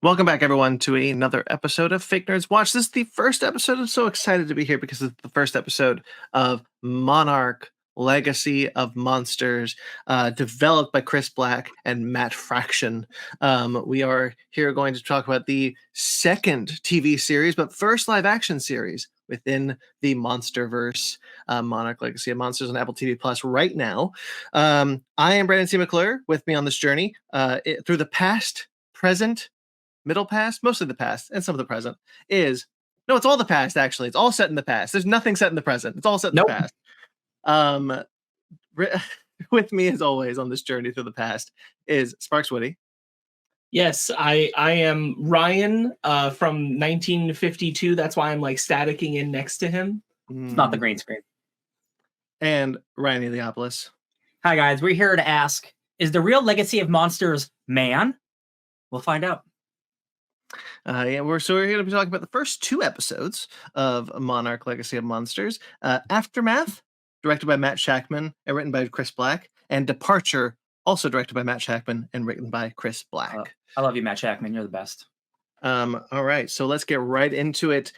Welcome back, everyone, to another episode of Fake Nerds Watch. This is the first episode. I'm so excited to be here because it's the first episode of Monarch Legacy of Monsters, developed by Chris Black and Matt Fraction. We are here going to talk about the second TV series, but first live-action series within the Monsterverse, Monarch Legacy of Monsters on Apple TV Plus right now. I am Brandon C. McClure. With me on this journey through the past, present, middle past, mostly the past, and some of the present it's all the past, actually. It's all set in the past. There's nothing set in the present. It's all set in the past. With me, as always, on this journey through the past is Sparkz Woody. Yes, I am Ryan from 1952. That's why I'm like staticking in next to him. It's not the green screen. And Ryan Eliopoulos. Hi, guys. We're here to ask, is the real Legacy of Monsters man? We'll find out. We're going to be talking about the first two episodes of Monarch Legacy of Monsters. Aftermath, directed by Matt Shakman and written by Chris Black. And Departure, also directed by Matt Shakman and written by Chris Black. I love you, Matt Shakman. You're the best. All right, so let's get right into it.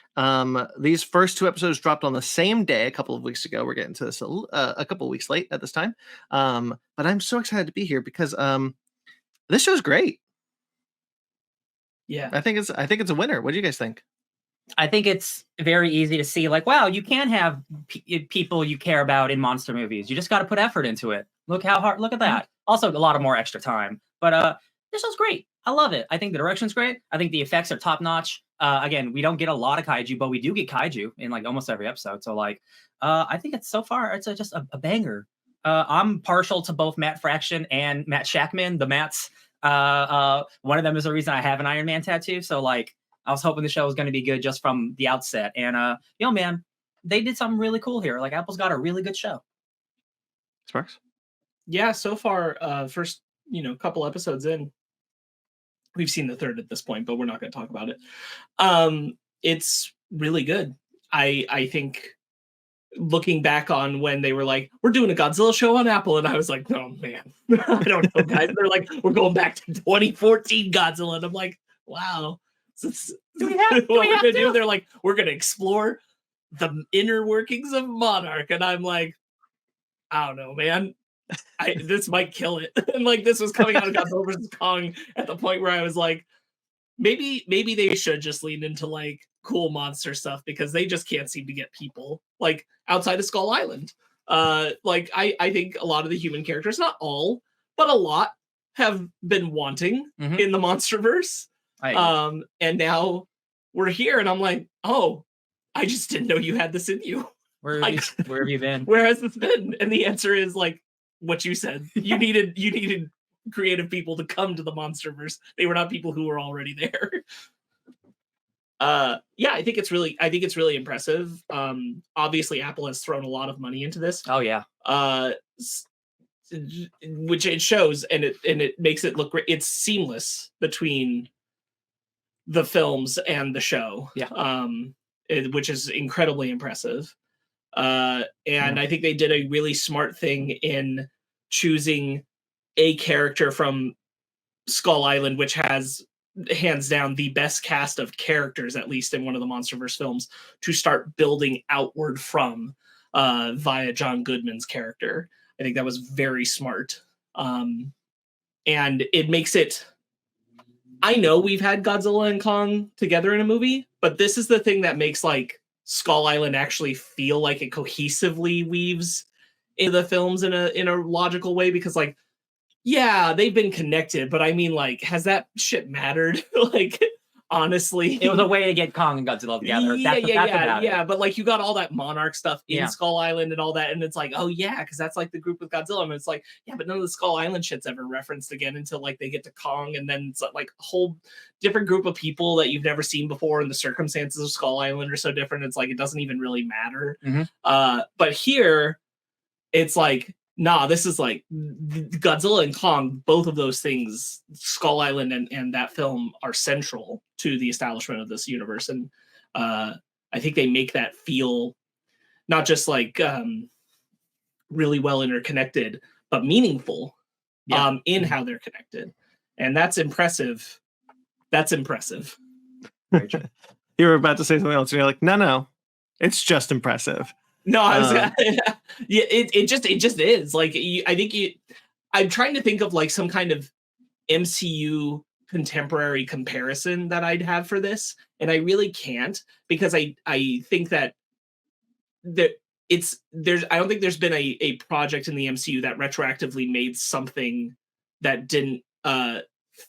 These first two episodes dropped on the same day a couple of weeks ago. We're getting to this a couple of weeks late at this time. But I'm so excited to be here because this show's great. Yeah, I think it's a winner. What do you guys think? I think it's very easy to see, like, wow, you can have people you care about in monster movies. You just got to put effort into it. Look at that. Also, a lot of more extra time. But this show's great. I love it. I think the direction's great. I think the effects are top notch. Again, we don't get a lot of kaiju, but we do get kaiju in like almost every episode. So like, I think it's just a banger. I'm partial to both Matt Fraction and Matt Shakman. The Matts. One of them is the reason I have an Iron Man tattoo. So like, I was hoping the show was going to be good just from the outset. And man, they did something really cool here. Like Apple's got a really good show. Sparkz? Yeah. So far, first couple episodes in, we've seen the third at this point, but we're not going to talk about it. It's really good. I think. Looking back on when they were like, we're doing a Godzilla show on Apple, and I was like, oh man, I don't know, guys. They're like, we're going back to 2014 Godzilla, and I'm like, wow. Do we have to? They're like, we're gonna explore the inner workings of Monarch, and I'm like, I don't know, man. This might kill it. And like, this was coming out of Godzilla vs. Kong at the point where I was like, maybe they should just lean into like cool monster stuff because they just can't seem to get people like outside of Skull Island. Like I think a lot of the human characters, not all, but a lot, have been wanting in the Monsterverse. And now we're here, and I'm like, oh, I just didn't know you had this in you. Where have you been? Where has this been? And the answer is like what you said. You needed creative people to come to the Monsterverse. They were not people who were already there. Yeah, I think it's really impressive. Obviously Apple has thrown a lot of money into this. Oh yeah. Which it shows, and it makes it look great. It's seamless between the films and the show. Yeah. Which is incredibly impressive. And I think they did a really smart thing in choosing a character from Skull Island, which has hands down the best cast of characters, at least in one of the Monsterverse films, to start building outward from via John Goodman's character. I think that was very smart. And it makes it, I know we've had Godzilla and Kong together in a movie, but this is the thing that makes like Skull Island actually feel like it cohesively weaves into the films in a logical way, because like, yeah, they've been connected, but I mean, like, has that shit mattered? Like, honestly, it was a way to get Kong and Godzilla together. Yeah. But like, you got all that Monarch stuff in Skull Island and all that, and it's like, oh yeah, because that's like the group with Godzilla. And it's like, yeah, but none of the Skull Island shit's ever referenced again until like they get to Kong, and then it's like a whole different group of people that you've never seen before, and the circumstances of Skull Island are so different. It's like it doesn't even really matter. But here, it's like, nah, this is like Godzilla and Kong, both of those things, Skull Island and that film, are central to the establishment of this universe. And I think they make that feel not just like really well interconnected, but meaningful in how they're connected. And that's impressive. That's impressive. You were about to say something else, and you're like, no, it's just impressive. No, I was yeah, it just is. Like I'm trying to think of like some kind of MCU contemporary comparison that I'd have for this, and I really can't, because I think that I don't think there's been a project in the MCU that retroactively made something that didn't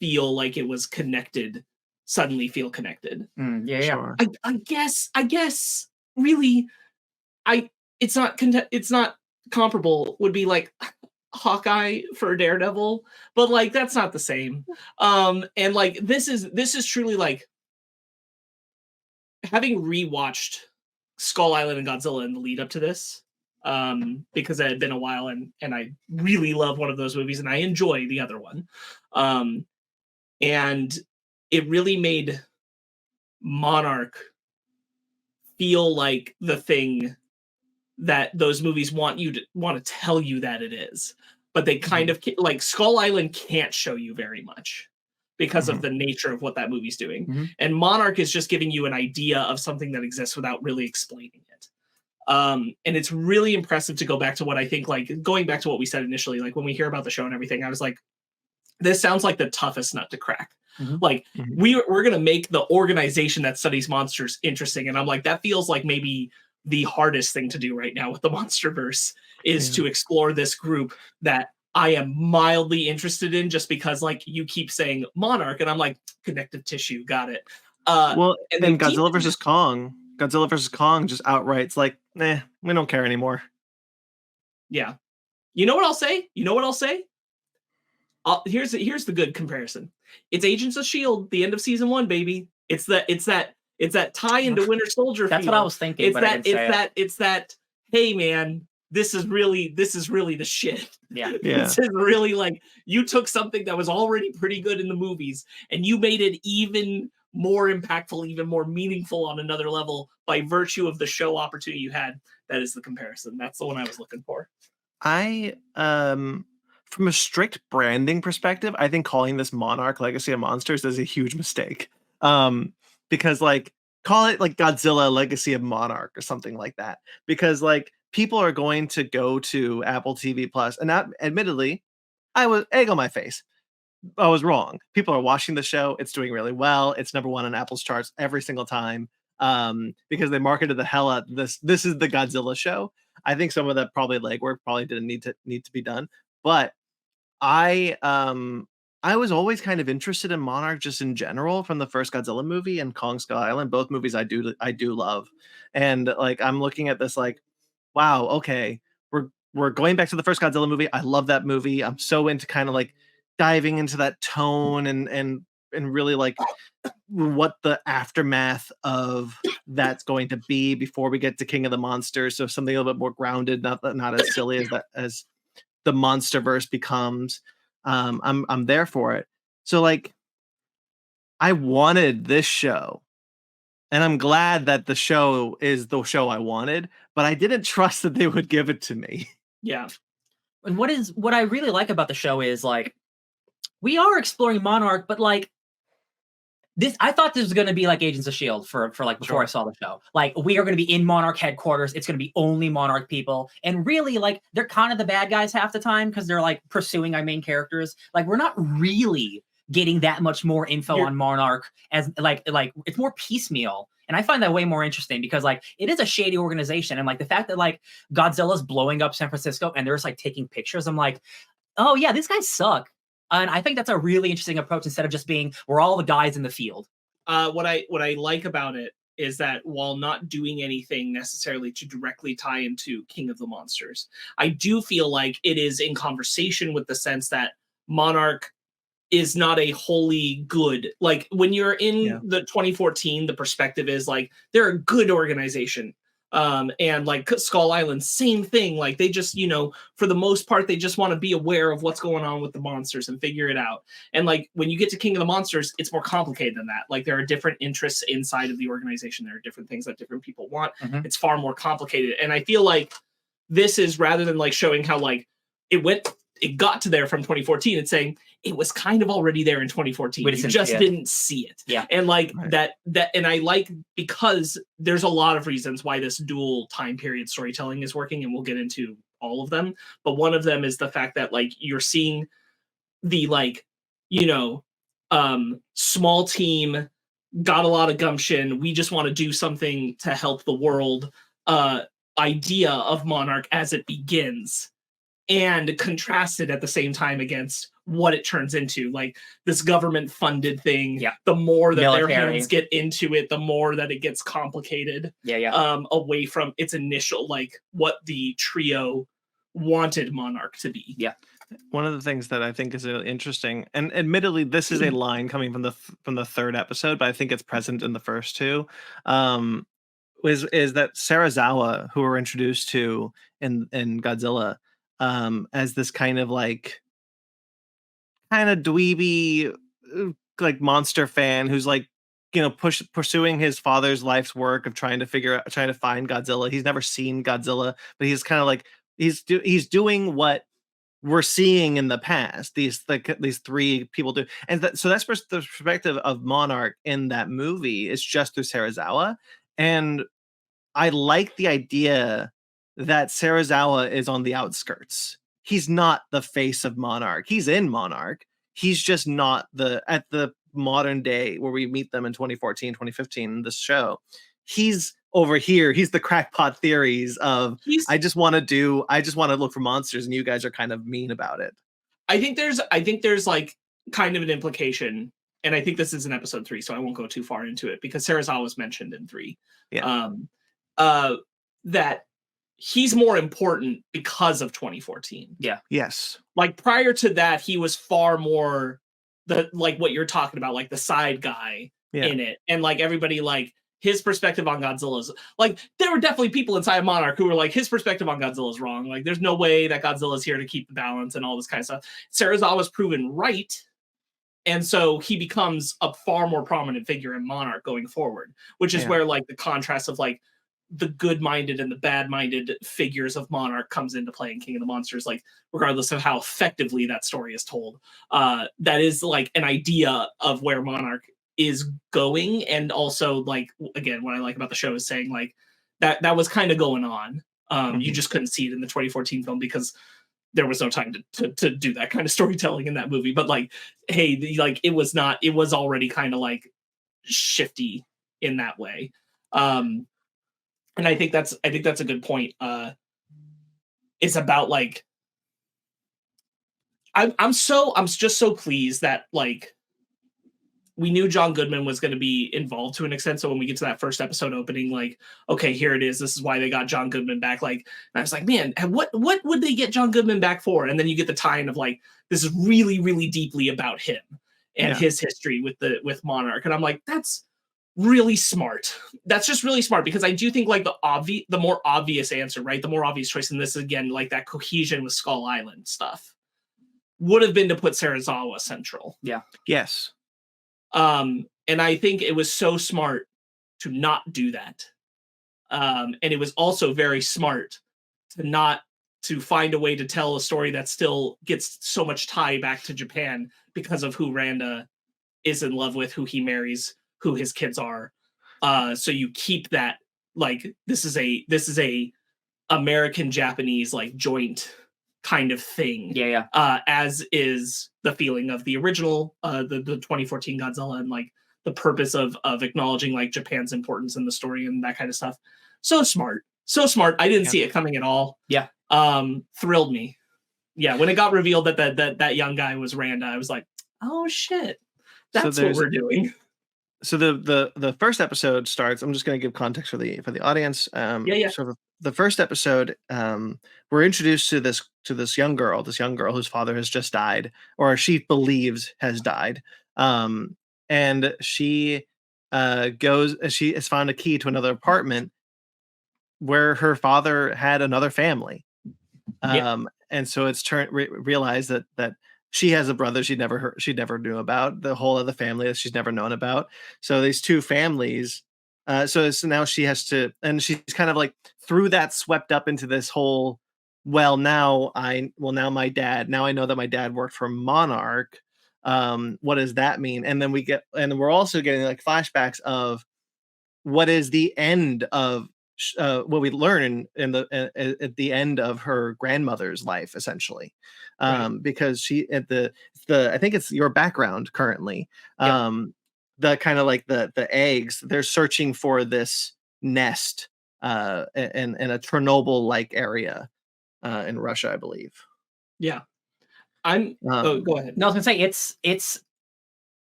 feel like it was connected suddenly feel connected. Yeah. Sure. I guess really it's not comparable would be like Hawkeye for Daredevil, but like that's not the same. And like this is truly like, having rewatched Skull Island and Godzilla in the lead up to this, because it had been a while, and I really love one of those movies and I enjoy the other one. And it really made Monarch feel like the thing that those movies want to tell you that it is, but they kind of like Skull Island can't show you very much because of the nature of what that movie's doing. And Monarch is just giving you an idea of something that exists without really explaining it. And it's really impressive to go back to what I think, like going back to what we said initially, like when we hear about the show and everything, I was like, this sounds like the toughest nut to crack. Like we're going to make the organization that studies monsters interesting. And I'm like, that feels like maybe the hardest thing to do right now with the Monsterverse is to explore this group that I am mildly interested in, just because like you keep saying Monarch and I'm like, connective tissue, got it. Well, and Godzilla versus Kong just outright, it's like, we don't care anymore. Yeah. You know what I'll say? Here's the good comparison. It's Agents of S.H.I.E.L.D., the end of season 1, baby. It's that tie into Winter Soldier. That's what I was thinking. It's that. Hey man, this is really the shit. Yeah. This is really like, you took something that was already pretty good in the movies and you made it even more impactful, even more meaningful on another level by virtue of the show opportunity you had. That is the comparison. That's the one I was looking for. From a strict branding perspective, I think calling this Monarch Legacy of Monsters is a huge mistake. Because like, call it like Godzilla Legacy of Monarch or something like that. Because like, people are going to go to Apple TV Plus, and that, admittedly, I was egg on my face. I was wrong. People are watching the show. It's doing really well. It's number 1 on Apple's charts every single time. Because they marketed the hell out this. This is the Godzilla show. I think some of that legwork didn't need to be done. But I was always kind of interested in Monarch just in general from the first Godzilla movie and Kong Skull Island. Both movies I do love. And like, I'm looking at this like, wow, okay, we're going back to the first Godzilla movie. I love that movie. I'm so into kind of like diving into that tone and really like what the aftermath of that's going to be before we get to King of the Monsters. So something a little bit more grounded, not as silly as the Monsterverse becomes. I'm there for it. So like, I wanted this show. And I'm glad that the show is the show I wanted, but I didn't trust that they would give it to me. Yeah. And what I really like about the show is like, we are exploring Monarch, but like this, I thought this was going to be like Agents of S.H.I.E.L.D. for like before I saw the show. Like, we are going to be in Monarch headquarters. It's going to be only Monarch people. And really, like, they're kind of the bad guys half the time because they're like pursuing our main characters. Like, we're not really getting that much more info on Monarch as like it's more piecemeal. And I find that way more interesting because like, it is a shady organization. And like the fact that like Godzilla's blowing up San Francisco and they're just like taking pictures, I'm like, oh yeah, these guys suck. And I think that's a really interesting approach instead of just being, we're all the guys in the field. What I like about it is that while not doing anything necessarily to directly tie into King of the Monsters, I do feel like it is in conversation with the sense that Monarch is not a wholly good. Like when you're in the 2014, the perspective is like, they're a good organization. And like Skull Island, same thing. Like they just, for the most part, they just want to be aware of what's going on with the monsters and figure it out. And like when you get to King of the Monsters, it's more complicated than that. Like there are different interests inside of the organization. There are different things that different people want. Mhm. It's far more complicated. And I feel like this is, rather than like showing how like it got to there from 2014, it's saying it was kind of already there in 2014. You just didn't see it. Yeah. And like that, and I like, because there's a lot of reasons why this dual time period storytelling is working, and we'll get into all of them. But one of them is the fact that like you're seeing the like, small team, got a lot of gumption, we just want to do something to help the world idea of Monarch as it begins, and contrasted at the same time against what it turns into, like this government funded thing. Yeah. The more that Military. their hands get into it, the more that it gets complicated. Away from its initial, like what the trio wanted Monarch to be. Yeah. One of the things that I think is really interesting, and admittedly, this is a line coming from the third episode, but I think it's present in the first two, is that Sarazawa, who we're introduced to in Godzilla, as this kind of dweeby, like monster fan who's like, pursuing his father's life's work of trying to find Godzilla. He's never seen Godzilla, but he's kind of like he's doing what we're seeing in the past. These three people do, and so that's the perspective of Monarch in that movie is just through Sarazawa, and I like the idea that Sarazawa is on the outskirts. He's not the face of Monarch. He's in Monarch. He's just not at the modern day where we meet them in 2014, 2015 in this show. He's over here. He's the crackpot theories of I just want to look for monsters, and you guys are kind of mean about it. I think there's like kind of an implication, and I think this is in episode 3, so I won't go too far into it because Sarazawa was mentioned in 3. Yeah. That he's more important because of 2014. Yeah. Yes. Like prior to that, he was far more like what you're talking about, like the side guy in it. And like everybody, like his perspective on Godzilla's, like there were definitely people inside of Monarch who were like, his perspective on Godzilla is wrong. Like there's no way that Godzilla's here to keep the balance and all this kind of stuff. Sarazawa's proven right. And so he becomes a far more prominent figure in Monarch going forward, which is where like the contrast of like the good-minded and the bad-minded figures of Monarch comes into play in King of the Monsters, like regardless of how effectively that story is told. That is like an idea of where Monarch is going. And also like, again, what I like about the show is saying like that was kind of going on. You just couldn't see it in the 2014 film because there was no time to do that kind of storytelling in that movie. But like, hey, like it was already kind of like shifty in that way. And I think that's a good point. It's about like I'm just so pleased that like we knew John Goodman was going to be involved to an extent. So when we get to that first episode opening, like, okay, here it is. This is why they got John Goodman back. Like, and I was like, man, what would they get John Goodman back for? And then you get the tie-in of like, this is really, really deeply about him and his history with Monarch. And I'm like, that's really smart. That's just really smart because I do think like the more obvious answer, right? The more obvious choice in this, again, like that cohesion with Skull Island stuff would have been to put Sarazawa central. Yeah. Yes. And I think it was so smart to not do that. And it was also very smart to find a way to tell a story that still gets so much tie back to Japan because of who Randa is in love with, who he marries, who his kids are. So you keep that, like, this is a American Japanese like joint kind of thing. Yeah. As is the feeling of the original, the 2014 Godzilla, and like the purpose of acknowledging like Japan's importance in the story and that kind of stuff. So smart. I didn't see it coming at all. Yeah. Thrilled me. Yeah, when it got revealed that young guy was Randa, I was like, oh shit, that's what we're doing. So the first episode starts. I'm just going to give context for the audience. So the first episode, we're introduced to this young girl whose father has just died, or she believes has died. And she has found a key to another apartment, where her father had another family. Yeah. And so it's realized that she has a brother she never knew about, the whole other family that she's never known about. So these two families, so now she has to, and she's kind of like through that swept up into this whole, now I know that my dad worked for Monarch. What does that mean? And then we're also getting like flashbacks of what is the end of what we learn at the end of her grandmother's life, essentially, because she at the I think it's your background currently, the kind of like the eggs, they're searching for this nest in a Chernobyl like area in Russia, I believe. Yeah. Go ahead. No, I was gonna say it's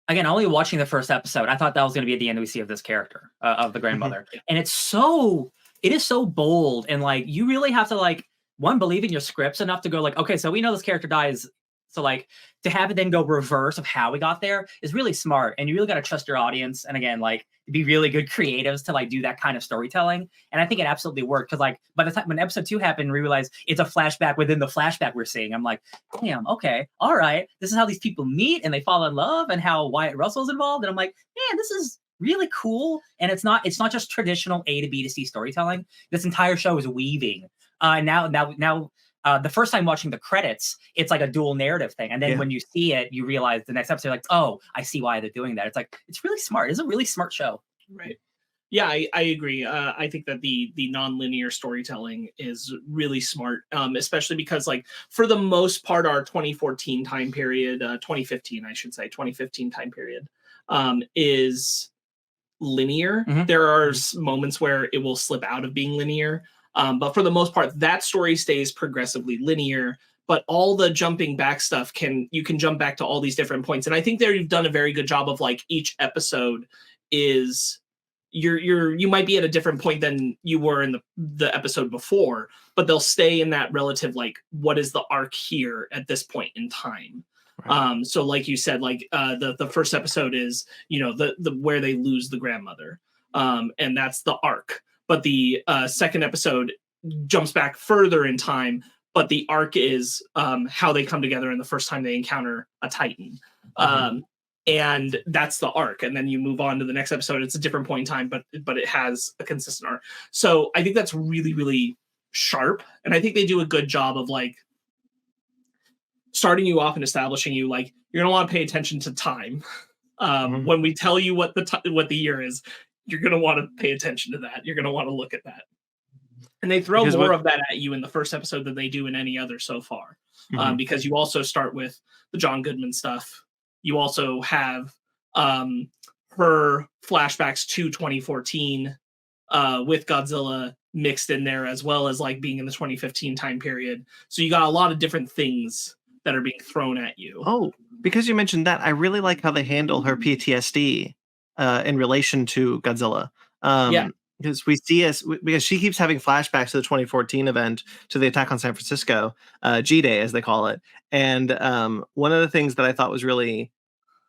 again, only watching the first episode, I thought that was going to be the end we see of this character, of the grandmother. And it is so bold, and like you really have to like believe in your scripts enough to go like, okay, so we know this character dies, so like to have it then go reverse of how we got there is really smart, and you really got to trust your audience, and again, like be really good creatives to like do that kind of storytelling. And I think it absolutely worked, because like by the time when episode 2 happened, we realized it's a flashback within the flashback we're seeing. I'm like, damn, okay, all right, this is how these people meet and they fall in love, and how Wyatt Russell's involved. And I'm like, man, this is really cool. And it's not just traditional A to B to C storytelling. This entire show is weaving. Now, the first time watching the credits, it's like a dual narrative thing. And then when you see it, you realize the next episode, like, oh, I see why they're doing that. It's like, it's really smart. It's a really smart show. Right. Yeah, I agree. I think that the non-linear storytelling is really smart, especially because like for the most part, our 2014 time period, 2015, I should say, 2015 time period is linear. There are moments where it will slip out of being linear. But for the most part, that story stays progressively linear. But all the jumping back stuff you can jump back to all these different points. And I think they've done a very good job of like each episode is you might be at a different point than you were in the episode before, but they'll stay in that relative like what is the arc here at this point in time. Right. So like you said, like the first episode is the where they lose the grandmother, and that's the arc. But the second episode jumps back further in time, but the arc is how they come together and the first time they encounter a Titan. And that's the arc. And then you move on to the next episode. It's a different point in time, but it has a consistent arc. So I think that's really, really sharp. And I think they do a good job of like starting you off and establishing you like you're gonna want to pay attention to time. When we tell you what the year is, you're gonna want to pay attention to that. You're gonna want to look at that. And they throw more of that at you in the first episode than they do in any other so far. Because you also start with the John Goodman stuff. You also have her flashbacks to 2014 with Godzilla mixed in there, as well as like being in the 2015 time period. So you got a lot of different things that are being thrown at you. Oh, because you mentioned that, I really like how they handle her PTSD in relation to Godzilla. Because because she keeps having flashbacks to the 2014 event, to the attack on San Francisco, G-Day as they call it. And one of the things that I thought was really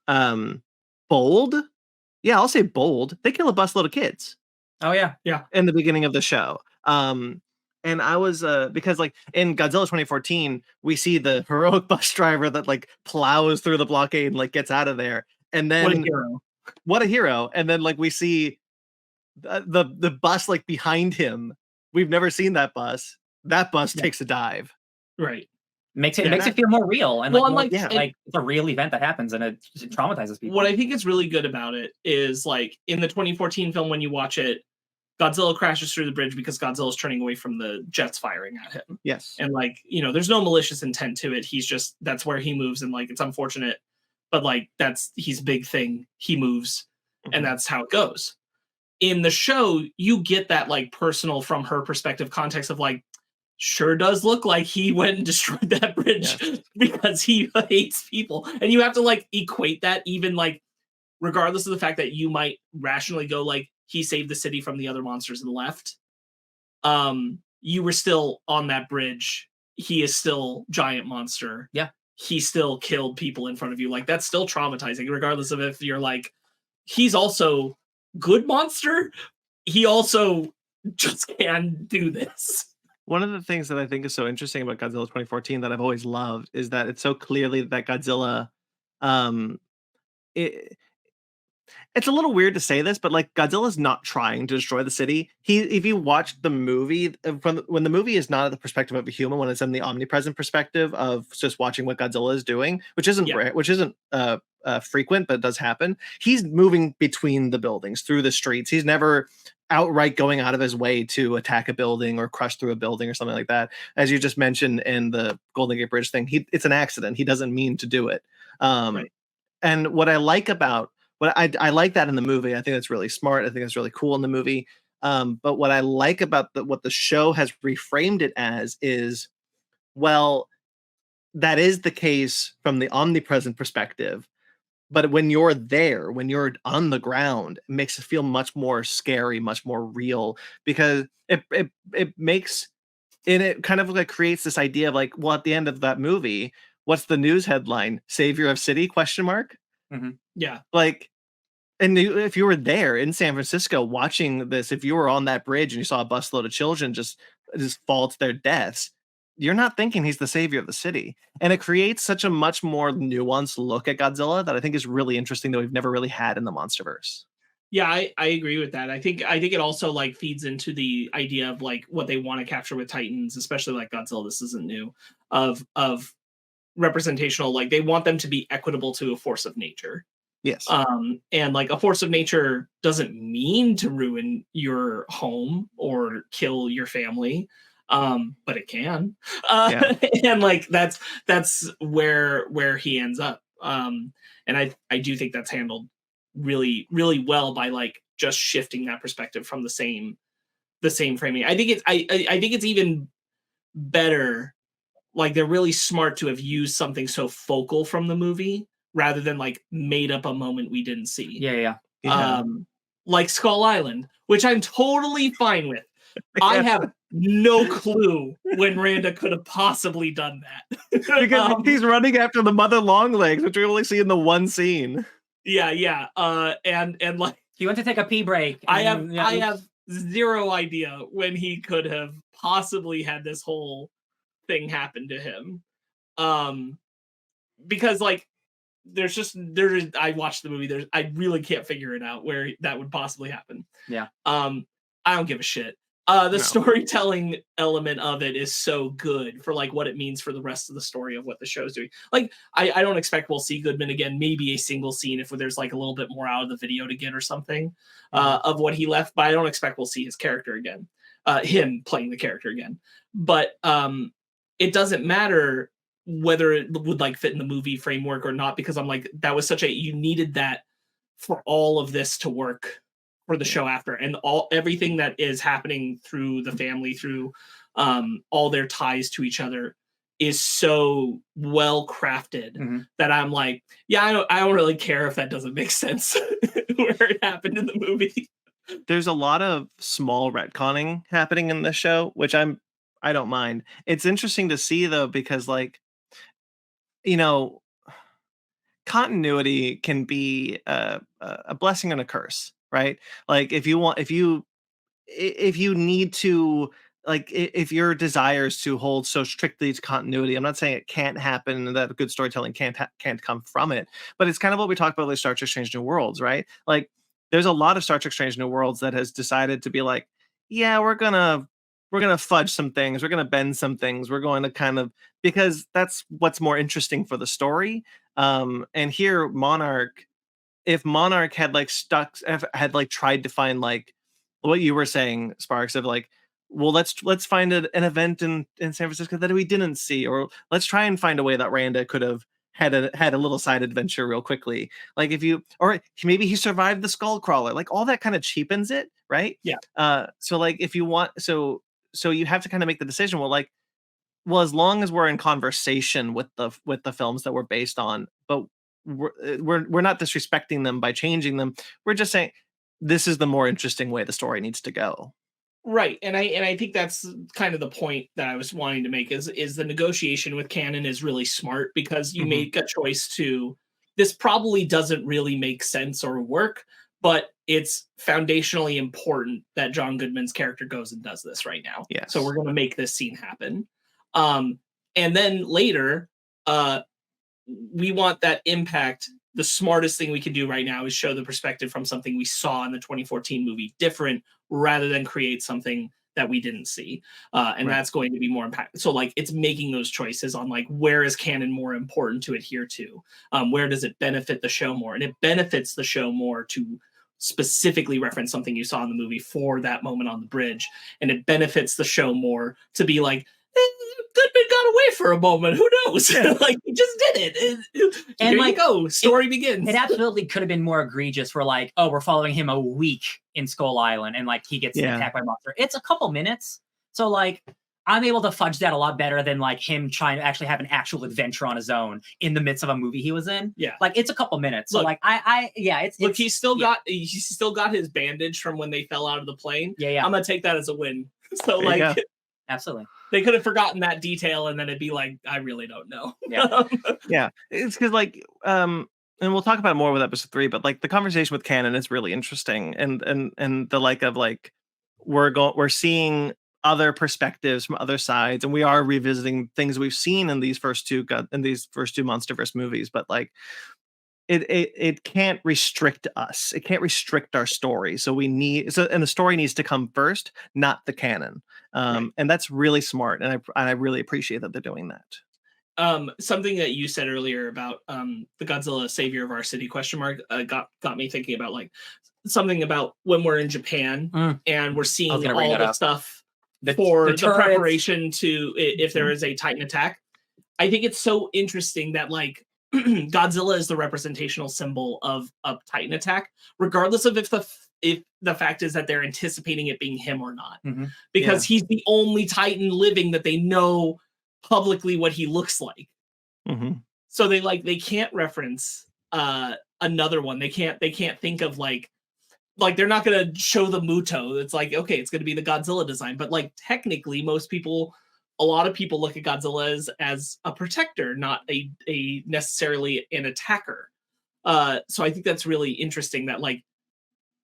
bold, I'll say bold, they kill a busload of kids. Oh yeah. In the beginning of the show. And I was because like in Godzilla 2014, we see the heroic bus driver that like plows through the blockade and like gets out of there. And then what a hero. And then like we see the bus like behind him. We've never seen that bus. That bus takes a dive. Right. Makes it feel more real, and like it's a real event that happens, and it traumatizes people. What I think is really good about it is like in the 2014 film, when you watch it, Godzilla crashes through the bridge because Godzilla's turning away from the jets firing at him. Yes. And like, there's no malicious intent to it. He's just, that's where he moves, and like it's unfortunate, but like he's a big thing. He moves, and that's how it goes. In the show, you get that like personal, from her perspective, context of like, sure does look like he went and destroyed that bridge because he hates people. And you have to like equate that, even like regardless of the fact that you might rationally go like, he saved the city from the other monsters and left. You were still on that bridge. He is still giant monster. Yeah. He still killed people in front of you. Like that's still traumatizing, regardless of if you're like, he's also good monster. He also just can do this. One of the things that I think is so interesting about Godzilla 2014 that I've always loved is that it's so clearly that Godzilla, um, it, it's a little weird to say this, but like Godzilla's not trying to destroy the city. If you watch the movie, when the movie is not at the perspective of a human, when it's in the omnipresent perspective of just watching what Godzilla is doing, which isn't frequent, but it does happen. He's moving between the buildings, through the streets. He's never outright going out of his way to attack a building or crush through a building or something like that. As you just mentioned in the Golden Gate Bridge thing, it's an accident. He doesn't mean to do it. Right. And what I like about I like that in the movie. I think that's really smart. I think that's really cool in the movie. But what I like about what the show has reframed it as is, well, that is the case from the omnipresent perspective. But when you're there, when you're on the ground, it makes it feel much more scary, much more real, because it makes, and it kind of like creates this idea of like, well, at the end of that movie, what's the news headline? Savior of city? Question mark. Mm-hmm. Yeah. Like, and if you were there in San Francisco watching this, if you were on that bridge and you saw a busload of children just fall to their deaths, you're not thinking he's the savior of the city. And it creates such a much more nuanced look at Godzilla that I think is really interesting that we've never really had in the Monsterverse. Yeah, I agree with that. I think it also like feeds into the idea of like what they want to capture with Titans, especially like Godzilla. This isn't new, of representational. Like they want them to be equitable to a force of nature. Yes. And like a force of nature doesn't mean to ruin your home or kill your family. But it can. And like that's where he ends up. And I do think that's handled really, really well by like just shifting that perspective from the same framing. I think it's even better. Like they're really smart to have used something so focal from the movie rather than like made up a moment we didn't see. Yeah. Like Skull Island, which I'm totally fine with. I have no clue when Randa could have possibly done that. Because he's running after the mother Longlegs, which we only see in the one scene. Yeah. And like he went to take a pee break. I have zero idea when he could have possibly had this whole thing happen to him. Because like I watched the movie. I really can't figure it out where that would possibly happen. Yeah. I don't give a shit. The storytelling element of it is so good for like what it means for the rest of the story of what the show's doing. Like, I don't expect we'll see Goodman again. Maybe a single scene if there's like a little bit more out of the video to get or something of what he left. But I don't expect we'll see his character again, him playing the character again. But it doesn't matter whether it would like fit in the movie framework or not, because I'm like, that was you needed that for all of this to work for the show after, and everything that is happening through the family, through all their ties to each other is so well crafted that I'm like, yeah, I don't really care if that doesn't make sense where it happened in the movie. There's a lot of small retconning happening in this show, which I don't mind. It's interesting to see though, because like, you know, continuity can be a blessing and a curse, right? Like if you need to, like if your desires to hold so strictly to continuity, I'm not saying it can't happen and that good storytelling can't come from it, but it's kind of what we talked about with Star Trek Strange New Worlds, right? Like there's a lot of Star Trek Strange New Worlds that has decided to be like, yeah, we're gonna fudge some things, we're gonna bend some things, we're going to kind of, because that's what's more interesting for the story. And here Monarch, if Monarch had like had like tried to find like what you were saying, Sparkz, of like, well, let's find an event in San Francisco that we didn't see, or let's try and find a way that Randa could have had a little side adventure real quickly. Like if you, or maybe he survived the skull crawler, like all that kind of cheapens it, right? Yeah. So like if you want, so you have to kind of make the decision. Well, as long as we're in conversation with the films that we're based on, but we're not disrespecting them by changing them. We're just saying this is the more interesting way the story needs to go. Right. And I think that's kind of the point that I was wanting to make is the negotiation with canon is really smart, because you make a choice to, this probably doesn't really make sense or work, but it's foundationally important that John Goodman's character goes and does this right now. Yes. So we're going to make this scene happen. And then later, we want that impact. The smartest thing we can do right now is show the perspective from something we saw in the 2014 movie different, rather than create something that we didn't see. And that's going to be more impactful. So like, it's making those choices on like, where is canon more important to adhere to? Where does it benefit the show more? And it benefits the show more to specifically reference something you saw in the movie for that moment on the bridge. And it benefits the show more to be like, Goodman got away for a moment. Who knows? Like, he just did it. And here like, you go. Story begins. It absolutely could have been more egregious. We're like, oh, we're following him a week in Skull Island, and like he gets attacked by a monster. It's a couple minutes, so like I'm able to fudge that a lot better than like him trying to actually have an actual adventure on his own in the midst of a movie he was in. Yeah, like it's a couple minutes. So like it's he's still got his bandage from when they fell out of the plane. Yeah. I'm gonna take that as a win. So like, absolutely. They could have forgotten that detail, and then it'd be like, I really don't know. Yeah, it's because like, and we'll talk about it more with episode 3, but like the conversation with canon is really interesting, and the like of like we're seeing other perspectives from other sides, and we are revisiting things we've seen in these first two Monsterverse movies, but like it can't restrict us. It can't restrict our story. So and the story needs to come first, not the canon. And that's really smart, and I really appreciate that they're doing that. Something that you said earlier about the Godzilla savior of our city ? Got me thinking about like something about when we're in Japan and we're seeing all the stuff for the preparation to if there is a Titan attack. I think it's so interesting that like Godzilla is the representational symbol of a Titan attack, regardless of if the fact is that they're anticipating it being him or not, because he's the only Titan living that they know publicly what he looks like. So they can't reference another one. They can't think of like they're not going to show the Muto. It's like, okay, it's going to be the Godzilla design, but like technically a lot of people look at Godzilla as a protector, not a necessarily an attacker. So I think that's really interesting that like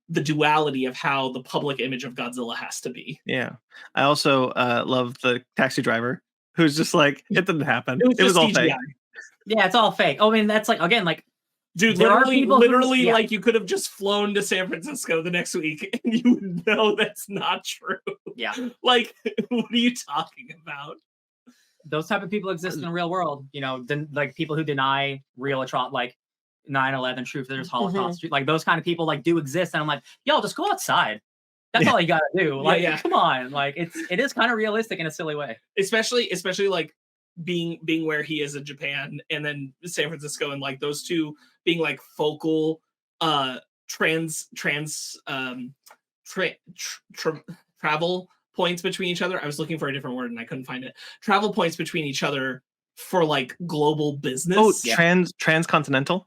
the duality of how the public image of Godzilla has to be. Yeah. I also love the taxi driver who's just like, it didn't happen. It was all fake. Yeah, it's all fake. Oh, I mean, that's like, again, like, dude, literally, like you could have just flown to San Francisco the next week and you would know that's not true. Yeah. Like, what are you talking about? Those type of people exist in the real world. You know, like people who deny real like 9/11 truth, there's Holocaust, like those kind of people like do exist. And I'm like, yo, just go outside. That's all you gotta do. Like, come on. Like it is kind of realistic in a silly way. Especially like being where he is in Japan and then San Francisco, and like those two being like focal travel points between each other. I was looking for a different word and I couldn't find it. Travel points between each other for like global business. Oh, transcontinental?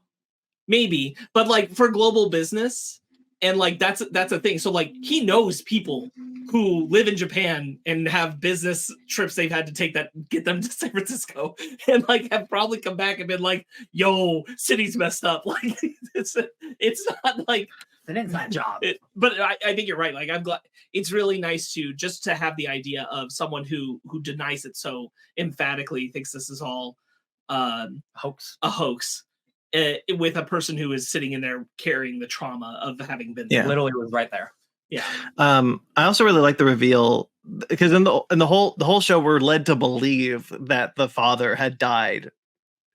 Maybe, but like for global business, and like that's a thing. So like he knows people who live in Japan and have business trips they've had to take that get them to San Francisco, and like have probably come back and been like, "Yo, city's messed up." Like it's not like it's an inside job. But I think you're right. Like I'm glad. It's really nice to have the idea of someone who denies it so emphatically, thinks this is all a hoax. With a person who is sitting in there carrying the trauma of having been there. Literally was right there. Yeah. I also really like the reveal because in the whole show we're led to believe that the father had died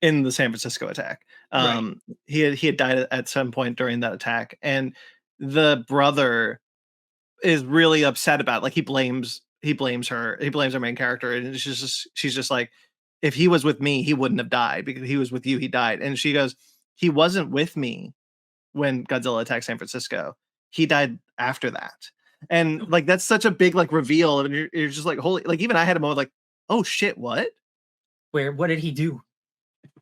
in the San Francisco attack. He had died at some point during that attack, and the brother is really upset about it. Like he blames our main character, and she's just like, if he was with me, he wouldn't have died because he was with you, he died. And she goes, he wasn't with me when Godzilla attacked San Francisco. He died after that. And like, that's such a big like reveal. And you're just like, holy, like even I had a moment like, oh shit, what? What did he do?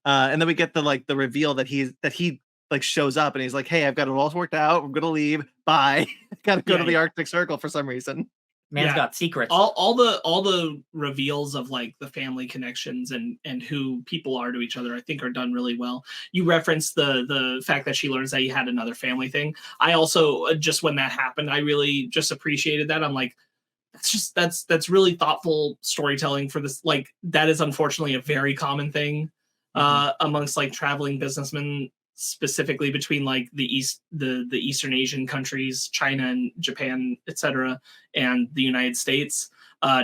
And then we get the reveal that he like shows up and he's like, hey, I've got it all worked out. I'm going to leave. Bye. Got to go to the Arctic Circle for some reason. Man's Yeah. got secrets. All the reveals of like the family connections and who people are to each other, I think, are done really well. You referenced the fact that she learns that he had another family thing. I also just when that happened, I really just appreciated that. I'm like, that's really thoughtful storytelling for this. Like that is unfortunately a very common thing amongst like traveling businessmen, specifically between like the Eastern Asian countries, China and Japan, etc., and the United States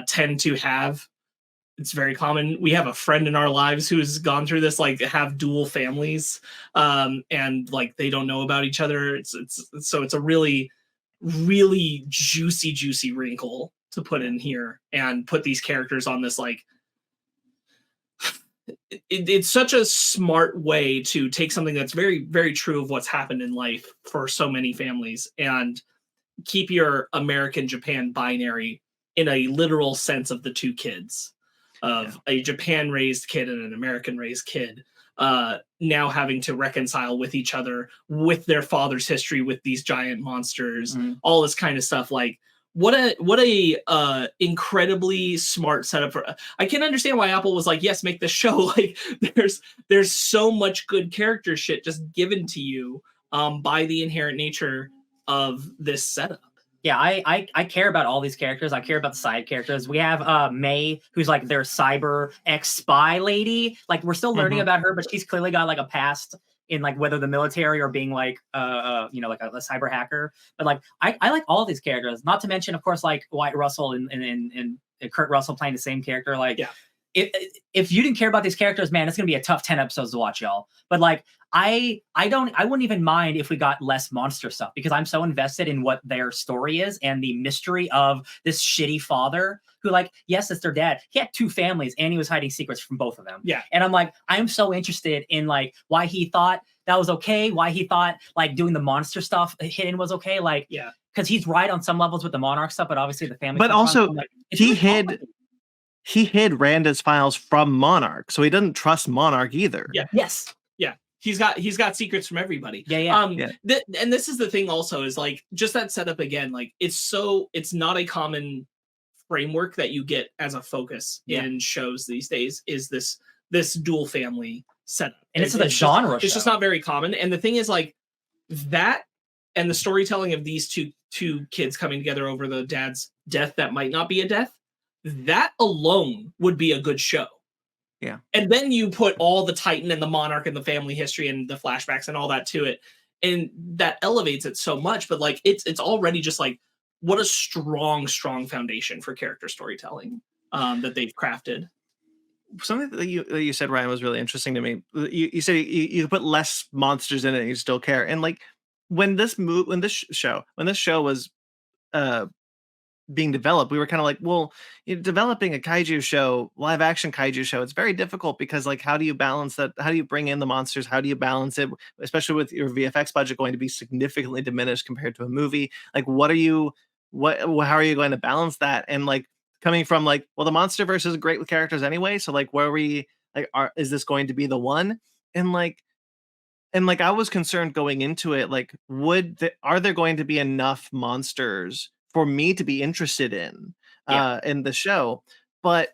tend to have. It's very common. We have a friend in our lives who's gone through this, like have dual families, and like they don't know about each other. It's a really juicy wrinkle to put in here and put these characters on this like it's such a smart way to take something that's very true of what's happened in life for so many families and keep your American Japan binary in a literal sense of the two kids of a Japan raised kid and an American raised kid now having to reconcile with each other with their father's history with these giant monsters, all this kind of stuff. Like what a incredibly smart setup for. I can understand why Apple was like, yes, make this show. Like there's so much good character shit just given to you by the inherent nature of this setup. Yeah, I care about all these characters. I care about the side characters. We have May, who's like their cyber ex-spy lady. Like we're still learning about her, but she's clearly got like a past in like whether the military or being like like a cyber hacker. But like I like all these characters. Not to mention, of course, like Wyatt Russell and Kurt Russell playing the same character. Like if you didn't care about these characters, man, it's gonna be a tough 10 episodes to watch, y'all. But like I wouldn't even mind if we got less monster stuff because I'm so invested in what their story is and the mystery of this shitty father who, like, yes, it's their dad. He had two families and he was hiding secrets from both of them. Yeah. And I'm like, I'm so interested in like why he thought that was okay, why he thought like doing the monster stuff hidden was okay. Like, because he's right on some levels with the Monarch stuff, but obviously the family. But also, like, he hid Randa's files from Monarch, so he doesn't trust Monarch either. Yeah. Yes. Yeah. He's got secrets from everybody. Yeah. And this is the thing also is like just that setup again, like it's not a common framework that you get as a focus in shows these days is this dual family setup. And it's a genre show. It's just not very common. And the thing is like that and the storytelling of these two kids coming together over the dad's death that might not be a death, that alone would be a good show. Yeah. And then you put all the Titan and the Monarch and the family history and the flashbacks and all that to it. And that elevates it so much. But like it's already just like what a strong foundation for character storytelling that they've crafted. Something that you said, Ryan, was really interesting to me. You said you put less monsters in it and you still care. And like when this show was being developed, we were kind of like, well, developing a kaiju show, live action kaiju show, it's very difficult because like how do you balance that? How do you bring in the monsters? How do you balance it, especially with your VFX budget going to be significantly diminished compared to a movie? Like how are you going to balance that? And like coming from like, well, the Monsterverse is great with characters anyway, so like where are we like is this going to be the one? And like I was concerned going into it, like are there going to be enough monsters for me to be interested in the show? But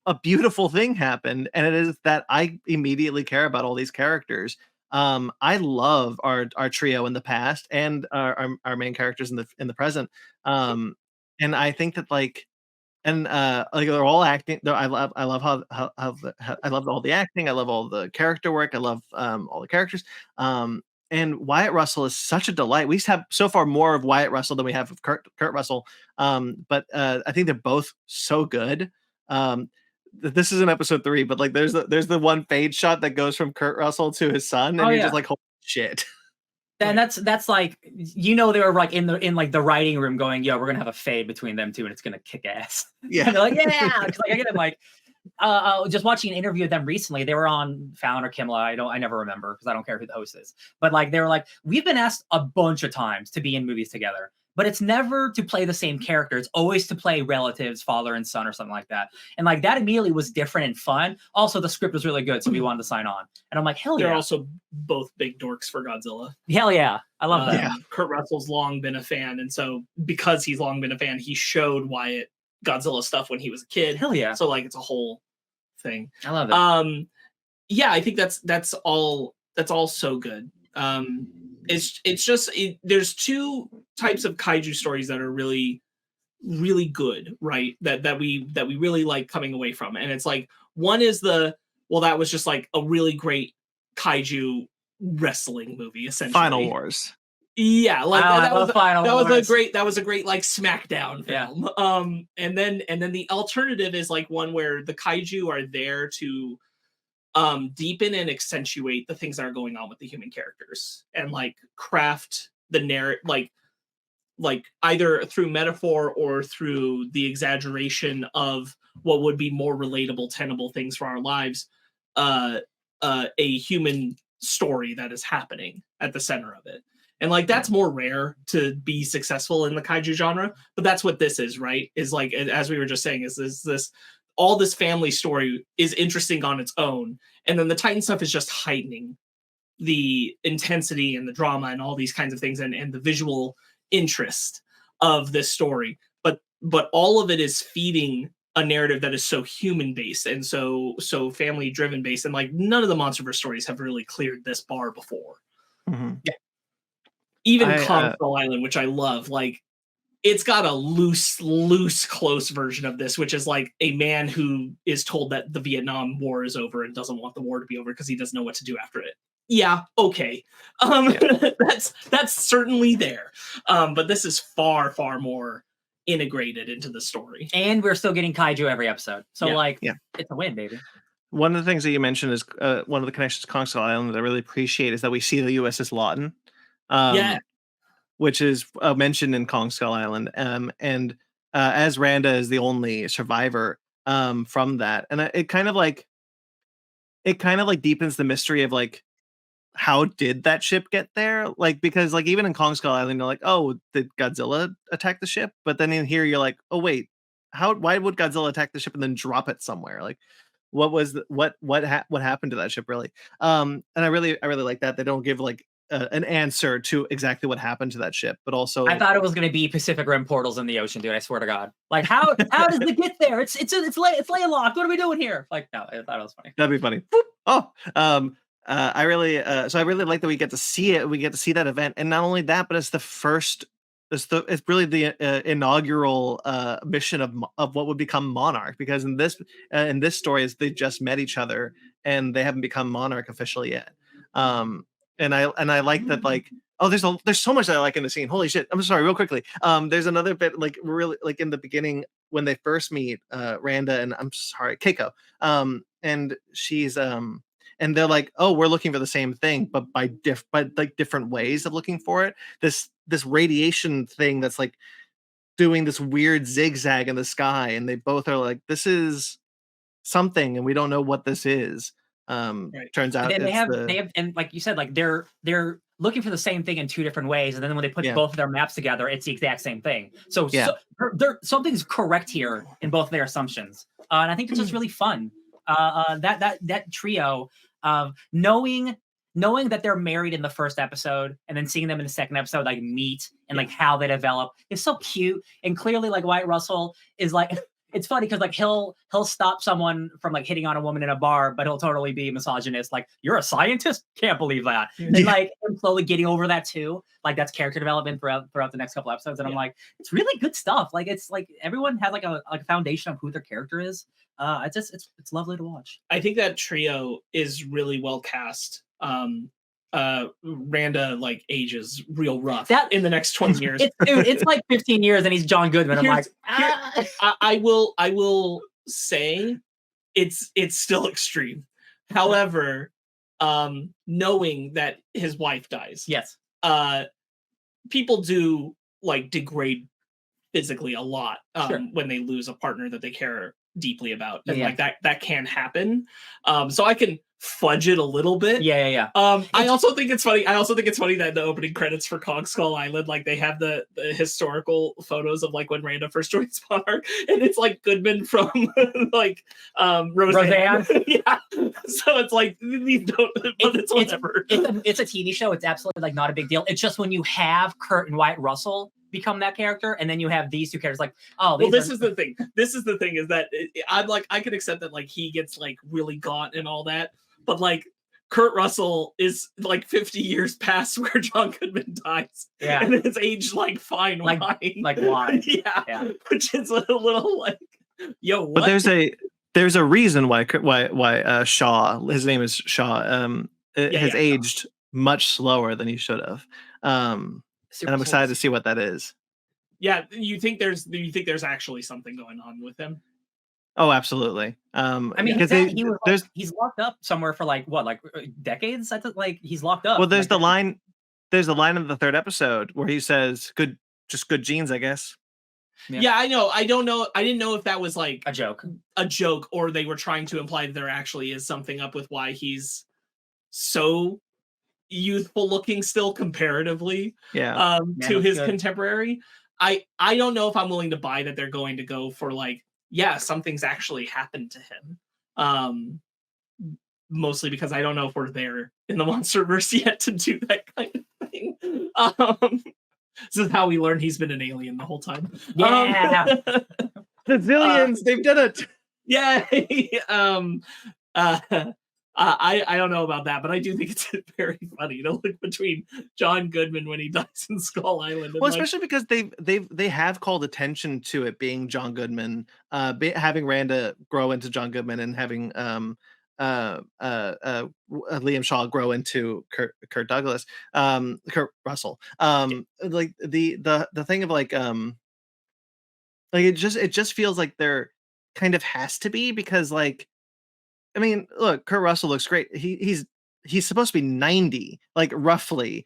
a beautiful thing happened, and it is that I immediately care about all these characters. I love our trio in the past and our main characters in the present. And I think that like they're all acting. I love how I love all the acting. I love all the character work. I love all the characters. And Wyatt Russell is such a delight. We have so far more of Wyatt Russell than we have of Kurt Russell. But I think they're both so good. This is in episode 3, but like there's the one fade shot that goes from Kurt Russell to his son, and you're just like, holy shit. And that's like, they were like in like the writing room going, yo, we're gonna have a fade between them two and it's gonna kick ass. Yeah. And they're like, yeah. Because like I get it, like just watching an interview with them recently. They were on Fallon or Kimmel. I never remember because I don't care who the host is. But like they were like, we've been asked a bunch of times to be in movies together. but it's never to play the same character. It's always to play relatives, father and son or something like that. And like that immediately was different and fun. Also, the script was really good, so we wanted to sign on. And I'm like, hell yeah. They're also both big dorks for Godzilla. Hell yeah. I love that. Yeah. Kurt Russell's long been a fan, and so because he's long been a fan, he showed Wyatt Godzilla stuff when he was a kid. Hell yeah. So like it's a whole thing. I love it. Yeah, I think that's all so good. It's just there's two types of kaiju stories that are really good, right? That we really like coming away from. And it's like, one is that was just like a really great kaiju wrestling movie, essentially. Final Wars. Yeah, like that was a great like SmackDown film. Yeah. And then the alternative is like one where the kaiju are there to deepen and accentuate the things that are going on with the human characters, and like craft the narrative, like either through metaphor or through the exaggeration of what would be more relatable, tenable things for our lives, a human story that is happening at the center of it. And like that's more rare to be successful in the kaiju genre, but that's what this is, right? Is like, as we were just saying, is this all this family story is interesting on its own, and then the Titan stuff is just heightening the intensity and the drama and all these kinds of things, and the visual interest of this story. But all of it is feeding a narrative that is so human based and so family driven based, and like none of the Monsterverse stories have really cleared this bar before. Mm-hmm. Yeah. Even Kong Skull Island, which I love, like it's got a loose, close version of this, which is like a man who is told that the Vietnam War is over and doesn't want the war to be over because he doesn't know what to do after it. Yeah, okay. That's certainly there. But this is far, far more integrated into the story. And we're still getting kaiju every episode. So it's a win, baby. One of the things that you mentioned is one of the connections to Kong Skull Island that I really appreciate is that we see the USS Lawton. Which is mentioned in Kong Skull Island, and as Randa is the only survivor from that, and it kind of like deepens the mystery of like how did that ship get there? Like because like even in Kong Skull Island, you're like, oh, did Godzilla attack the ship? But then in here, you're like, oh wait, why would Godzilla attack the ship and then drop it somewhere? Like what was what happened to that ship really? And I really like that they don't give like an answer to exactly what happened to that ship, but also I thought it was going to be Pacific Rim portals in the ocean, dude. I swear to God. Like how does it get there? It's landlocked. What are we doing here? Like no, I thought it was funny. That'd be funny. I really like that we get to see it. We get to see that event, and not only that, but it's the first. It's really the inaugural mission of what would become Monarch, because in this story is they just met each other and they haven't become Monarch officially yet. And I like that, like, oh, there's so much that I like in the scene. Holy shit. I'm sorry, real quickly. There's another bit, like, really, like, in the beginning when they first meet Randa and Keiko. And she's and they're like, oh, we're looking for the same thing, but by different ways of looking for it. This radiation thing that's like doing this weird zigzag in the sky, and they both are like, this is something, and we don't know what this is. Turns out they have and like you said, like they're looking for the same thing in two different ways, and then when they put both of their maps together, it's the exact same thing. So something's correct here in both of their assumptions, and I think it's just really fun. That trio of knowing that they're married in the first episode and then seeing them in the second episode like meet and like how they develop is so cute. And clearly like Wyatt Russell is like, it's funny because like he'll stop someone from like hitting on a woman in a bar, but he'll totally be misogynist. Like, you're a scientist? Can't believe that. And like him slowly getting over that too. Like that's character development throughout the next couple episodes. And I'm like, it's really good stuff. Like it's like everyone has like a foundation of who their character is. It's lovely to watch. I think that trio is really well cast. Randa like ages real rough in the next 20 years. It's like 15 years and he's John Goodman. I will say it's still extreme. However, knowing that his wife dies. Yes. People do like degrade physically a lot when they lose a partner that they care deeply about, and like that can happen. So I can fudge it a little bit. Yeah. I also think it's funny. I also think it's funny that in the opening credits for Kong Skull Island, like they have the historical photos of like when Randa first joined Monarch, and it's like Goodman from like Roseanne. Yeah. So it's like these don't, but it's whatever. It's a TV show. It's absolutely like not a big deal. It's just when you have Kurt and Wyatt Russell become that character, and then you have these two characters like, oh, well, this is the thing. This is the thing is that I'm like, I could accept that like he gets like really gaunt and all that. But like Kurt Russell is like 50 years past where John Goodman dies. Yeah. And it's aged like fine wine. Like wine. Yeah. Which is a little like, yo, what? But there's a reason why Shaw, his name is Shaw, has aged much slower than he should have. And I'm excited to see what that is. Yeah, you think there's actually something going on with him? Oh, absolutely. I mean, he's locked up somewhere for like what, like decades? I think like he's locked up. Well, there's the line in the third episode where he says, "Good genes, I guess." Yeah, I know. I don't know. I didn't know if that was like a joke, or they were trying to imply that there actually is something up with why he's so youthful looking still comparatively. To his contemporary. I don't know if I'm willing to buy that they're going to go for like, yeah, something's actually happened to him. Mostly because I don't know if we're there in the Monsterverse yet to do that kind of thing. This is how we learn he's been an alien the whole time. Yeah. The Zillions, they've done it. Yeah. I don't know about that, but I do think it's very funny to look between John Goodman when he dies in Skull Island. Well, especially because they have called attention to it being John Goodman, having Randa grow into John Goodman and having Liam Shaw grow into Kurt Douglas, Kurt Russell. Like the thing of like it just feels like there kind of has to be, because like, I mean, look, Kurt Russell looks great. He's supposed to be 90, like roughly,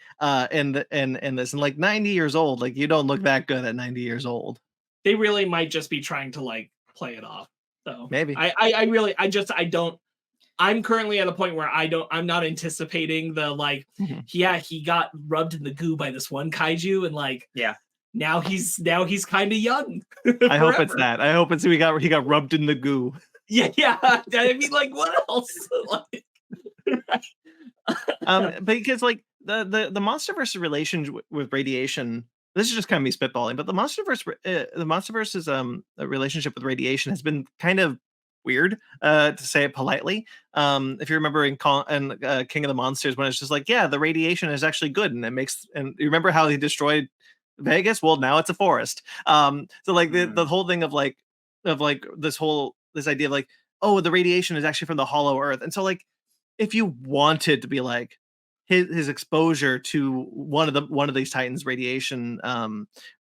in this, and like 90 years old. Like you don't look that good at 90 years old. They really might just be trying to like play it off. So maybe I don't. I'm currently at a point where I'm not anticipating the like, he got rubbed in the goo by this one kaiju and like, now he's kind of young. I hope it's that. I hope it's he got rubbed in the goo. Yeah. I mean, like, what else? Because like the Monsterverse relation with radiation. This is just kind of me spitballing, but the Monsterverse's relationship with radiation has been kind of weird, to say it politely. If you remember in Kong and King of the Monsters, when it's just like, yeah, the radiation is actually good, and and you remember how he destroyed Vegas? Well, now it's a forest. So like the whole thing of this idea of like, oh, the radiation is actually from the hollow earth. And so like, if you wanted to be like his exposure to one of these titans radiation,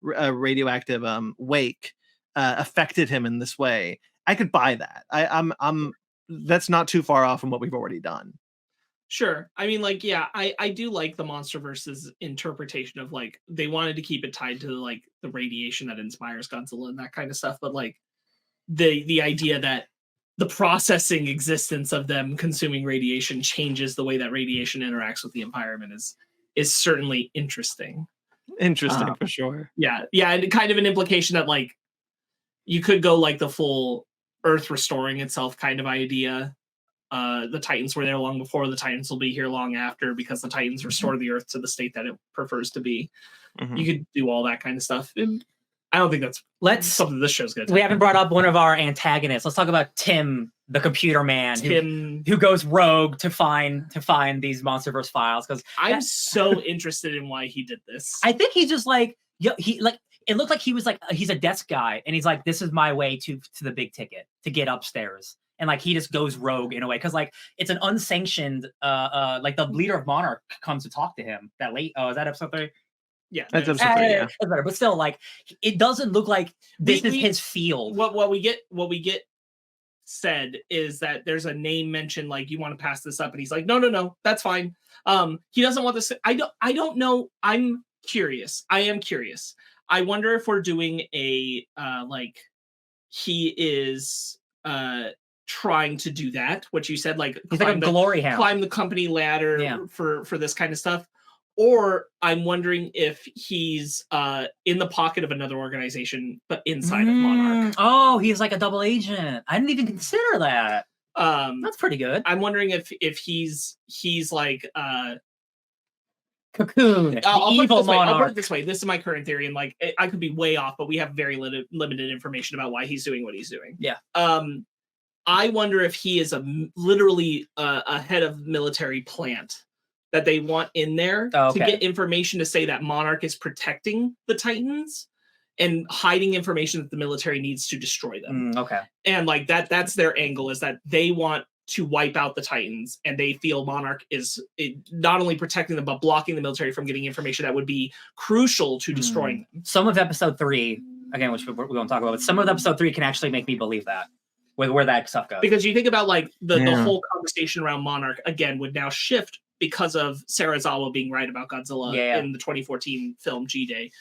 radioactive wake affected him in this way, I could buy that. I'm that's not too far off from what we've already done. Sure. I mean, like, yeah, I do like the Monsterverse's interpretation of like, they wanted to keep it tied to like the radiation that inspires Godzilla and that kind of stuff, but like the idea that the processing existence of them consuming radiation changes the way that radiation interacts with the environment is certainly interesting. For sure. Yeah, and kind of an implication that like you could go like the full Earth restoring itself kind of idea. The Titans were there long before, the Titans will be here long after, because the Titans restore the Earth to the state that it prefers to be. You could do all that kind of stuff. I don't think that's something this show's gonna. We haven't brought up one of our antagonists. Let's talk about Tim, the computer man, who goes rogue to find these Monsterverse files. Because I'm so interested in why he did this. I think he's just like, it looked like he was like, he's a desk guy, and he's like, this is my way to the big ticket, to get upstairs. And like he just goes rogue in a way, because like it's an unsanctioned like the leader of Monarch comes to talk to him that late. Oh, is that episode 3? Yeah, that's episode 3. Yeah. But still, like it doesn't look like this is his field. What we get said is that there's a name mentioned, like, you want to pass this up, and he's like, no, that's fine. He doesn't want this. I don't know. I'm curious. I am curious. I wonder if we're doing a like he is trying to do that. What you said, like He's like a glory hound. climb the company ladder for this kind of stuff. Or I'm wondering if he's in the pocket of another organization, but inside of Monarch. Oh, he's like a double agent. I didn't even consider that. That's pretty good. I'm wondering if he's like Cocoon. I'll Evil Monarch. I'll put it this way. This is my current theory, and like I could be way off, but we have very limited information about why he's doing what he's doing. Yeah. I wonder if he is literally a head of military plant that they want in there to get information to say that Monarch is protecting the Titans and hiding information that the military needs to destroy them. Okay. And like that's their angle, is that they want to wipe out the Titans, and they feel Monarch is not only protecting them, but blocking the military from getting information that would be crucial to destroying them. Some of episode 3, again, which we won't talk about, but some of episode 3 can actually make me believe that, with where that stuff goes. Because you think about like the whole conversation around Monarch, again, would now shift because of Serizawa being right about Godzilla in the 2014 film G-Day.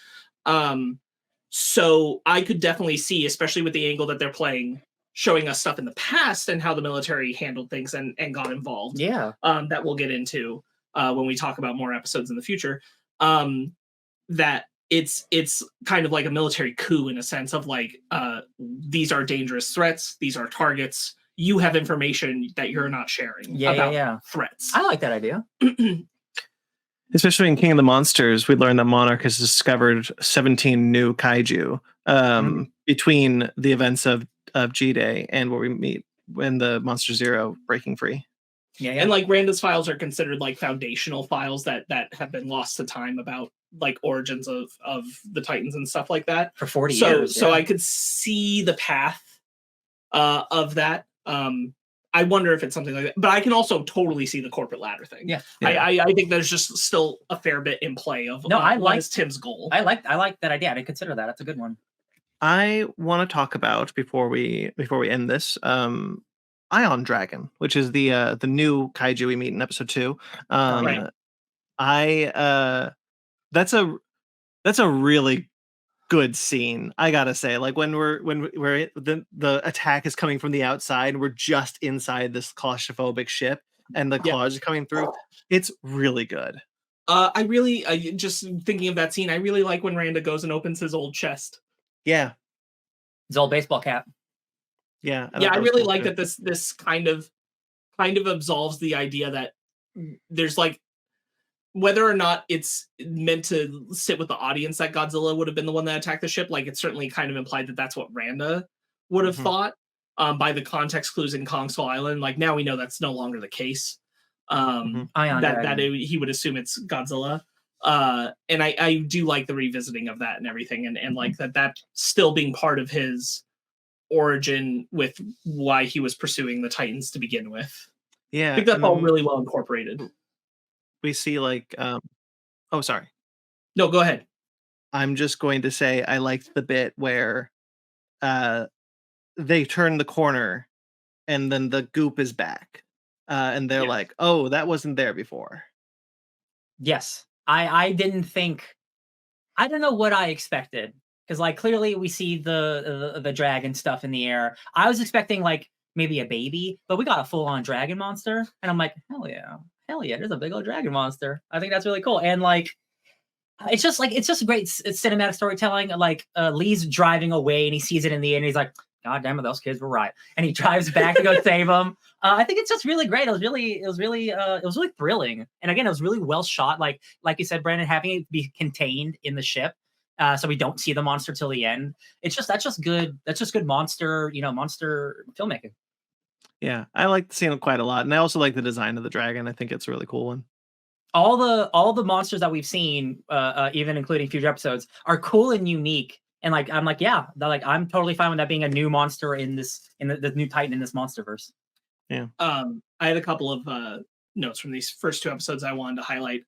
So I could definitely see, especially with the angle that they're playing, showing us stuff in the past and how the military handled things and got involved. Yeah. That we'll get into when we talk about more episodes in the future. That it's kind of like a military coup in a sense of like, these are dangerous threats. These are targets. You have information that you're not sharing about threats. I like that idea. Especially in King of the Monsters, we learned that Monarch has discovered 17 new kaiju between the events of G-Day and where we meet when the Monster Zero breaking free. Yeah. And like Randa's files are considered like foundational files that have been lost to time about like origins of the Titans and stuff like that for 40 years. So I could see the path of that. I wonder if it's something like that, but I can also totally see the corporate ladder thing. Yeah. I think there's just still a fair bit in play of what is Tim's goal. I like that idea. I didn't consider that. That's a good one. I want to talk about before we end this, Ion Dragon, which is the new kaiju we meet in episode 2. Right. That's a really good scene, I gotta say. Like when the attack is coming from the outside, we're just inside this claustrophobic ship, and the claws are coming through. It's really good. I just thinking of that scene, I really like when Randa goes and opens his old chest. Yeah, his old baseball cap. Yeah, I really like that this kind of absolves the idea that there's like, whether or not it's meant to sit with the audience that Godzilla would have been the one that attacked the ship, like it's certainly kind of implied that that's what Randa would have thought by the context clues in Kong Skull Island. Like now we know that's no longer the case. He would assume it's Godzilla. And I do like the revisiting of that and everything, and like that still being part of his origin with why he was pursuing the Titans to begin with. Yeah, I think that's all really well incorporated. We see like oh, sorry. No, go ahead. I'm just going to say I liked the bit where they turn the corner and then the goop is back. And they're like, oh, that wasn't there before. Yes. I didn't think, I don't know what I expected. Because like clearly we see the dragon stuff in the air. I was expecting like maybe a baby, but we got a full-on dragon monster. And I'm like, hell yeah, there's a big old dragon monster. I think that's really cool. And like, it's just great cinematic storytelling. Like Lee's driving away and he sees it in the air and he's like, God damn it, those kids were right. And he drives back to go save them. I think it's just really great. It was really thrilling. And again, it was really well shot. Like you said, Brandon, having it be contained in the ship. So we don't see the monster till the end. That's just good monster filmmaking. Yeah, I like seeing it quite a lot. And I also like the design of the dragon. I think it's a really cool one. All the monsters that we've seen, even including future episodes, are cool and unique. And like I'm like, yeah, I'm totally fine with that being a new monster in the new Titan in this Monsterverse. Yeah. I had a couple of notes from these first 2 episodes I wanted to highlight.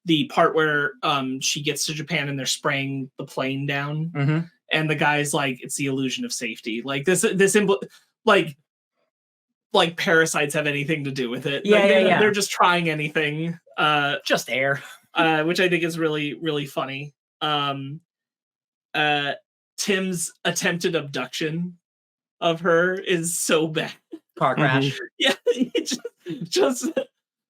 The part where she gets to Japan and they're spraying the plane down, and the guy's like, it's the illusion of safety. Like like parasites have anything to do with it. They're just trying anything. Just air. Which I think is really, really funny. Tim's attempted abduction of her is so bad. Car crash. Yeah, it just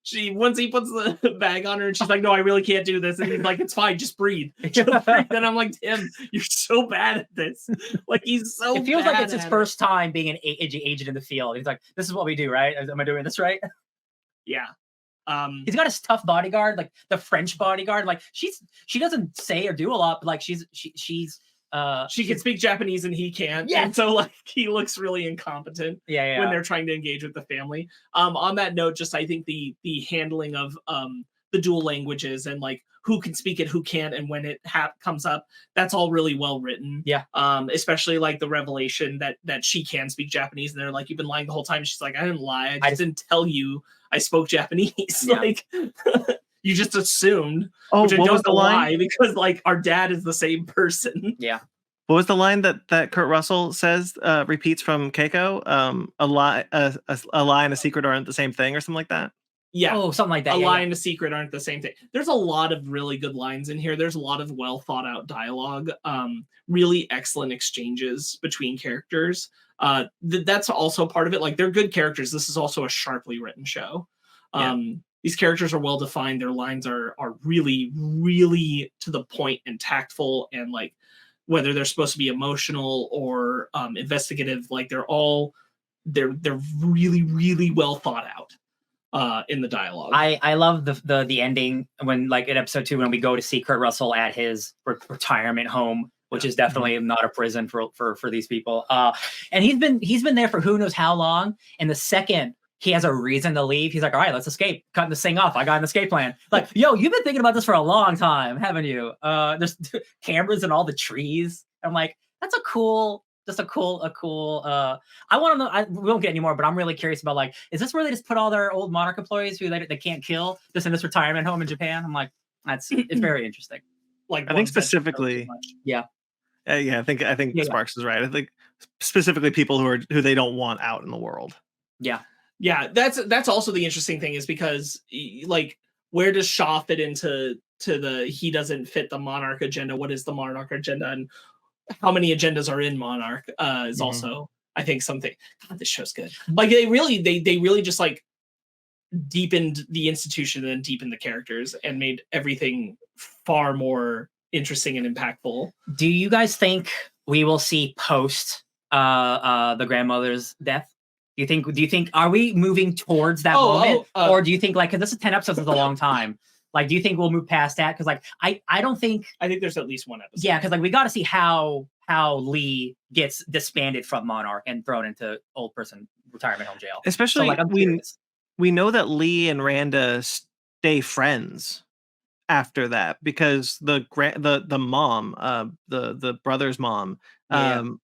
she once he puts the bag on her and she's like, "No, I really can't do this," and he's like, "It's fine, just breathe." Just breathe. And I'm like, "Tim, you're so bad at this." Like he's so. It feels like it's his bad at first time being an agent in the field. He's like, "This is what we do, right? Am I doing this right?" Yeah. He's got a tough bodyguard, like the French bodyguard. Like she doesn't say or do a lot, but like she can speak Japanese and he can't. Yeah. And so like he looks really incompetent yeah. when they're trying to engage with the family. On that note, just I think the handling of the dual languages and like who can speak it, who can't, and when it comes up, that's all really well written. Yeah. Especially like the revelation that she can speak Japanese, and they're like, "You've been lying the whole time." She's like, "I didn't lie. I just didn't tell you I spoke Japanese." Yeah. Like you just assumed. Oh, which I what don't was the know line? why, because like our dad is the same person. Yeah. What was the line that Kurt Russell says repeats from Keiko? A lie and a secret aren't the same thing, or something like that. Yeah. Oh, something like that. A lie and a secret aren't the same thing. There's a lot of really good lines in here. There's a lot of well thought out dialogue. Really excellent exchanges between characters. That's also part of it. Like they're good characters. This is also a sharply written show. These characters are well defined. Their lines are really, really to the point and tactful, and like whether they're supposed to be emotional or investigative, like they're really, really well thought out in the dialogue. I love the ending when like in episode 2 when we go to see Kurt Russell at his retirement home, which is definitely not a prison for these people. And he's been there for who knows how long. And the second he has a reason to leave, he's like, "All right, let's escape. Cutting this thing off. I got an escape plan." Like, yo, you've been thinking about this for a long time, haven't you? There's cameras in all the trees. I'm like, that's a cool. I want to know. We won't get any more, but I'm really curious about like, is this where they just put all their old Monarch employees who they can't kill just in this retirement home in Japan? I'm like, it's very interesting. Like I think specifically, yeah. I think Sparkz is right. I think specifically people who they don't want out in the world. Yeah, that's also the interesting thing, is because like where does Shaw fit into he doesn't fit the Monarch agenda? What is the Monarch agenda, and how many agendas are in Monarch is also I think something. God, this show's good. Like they really just like deepened the institution and deepened the characters and made everything far more interesting and impactful. Do you guys think we will see post the grandmother's death? Do you think are we moving towards that moment, or do you think like, because this is 10 episodes is a long time, like do you think we'll move past that? Because like I think there's at least one episode. Yeah, because like we got to see how Lee gets disbanded from Monarch and thrown into old person retirement home jail. Especially so, like, we know that Lee and Randa stay friends after that, because the mom, the brother's mom,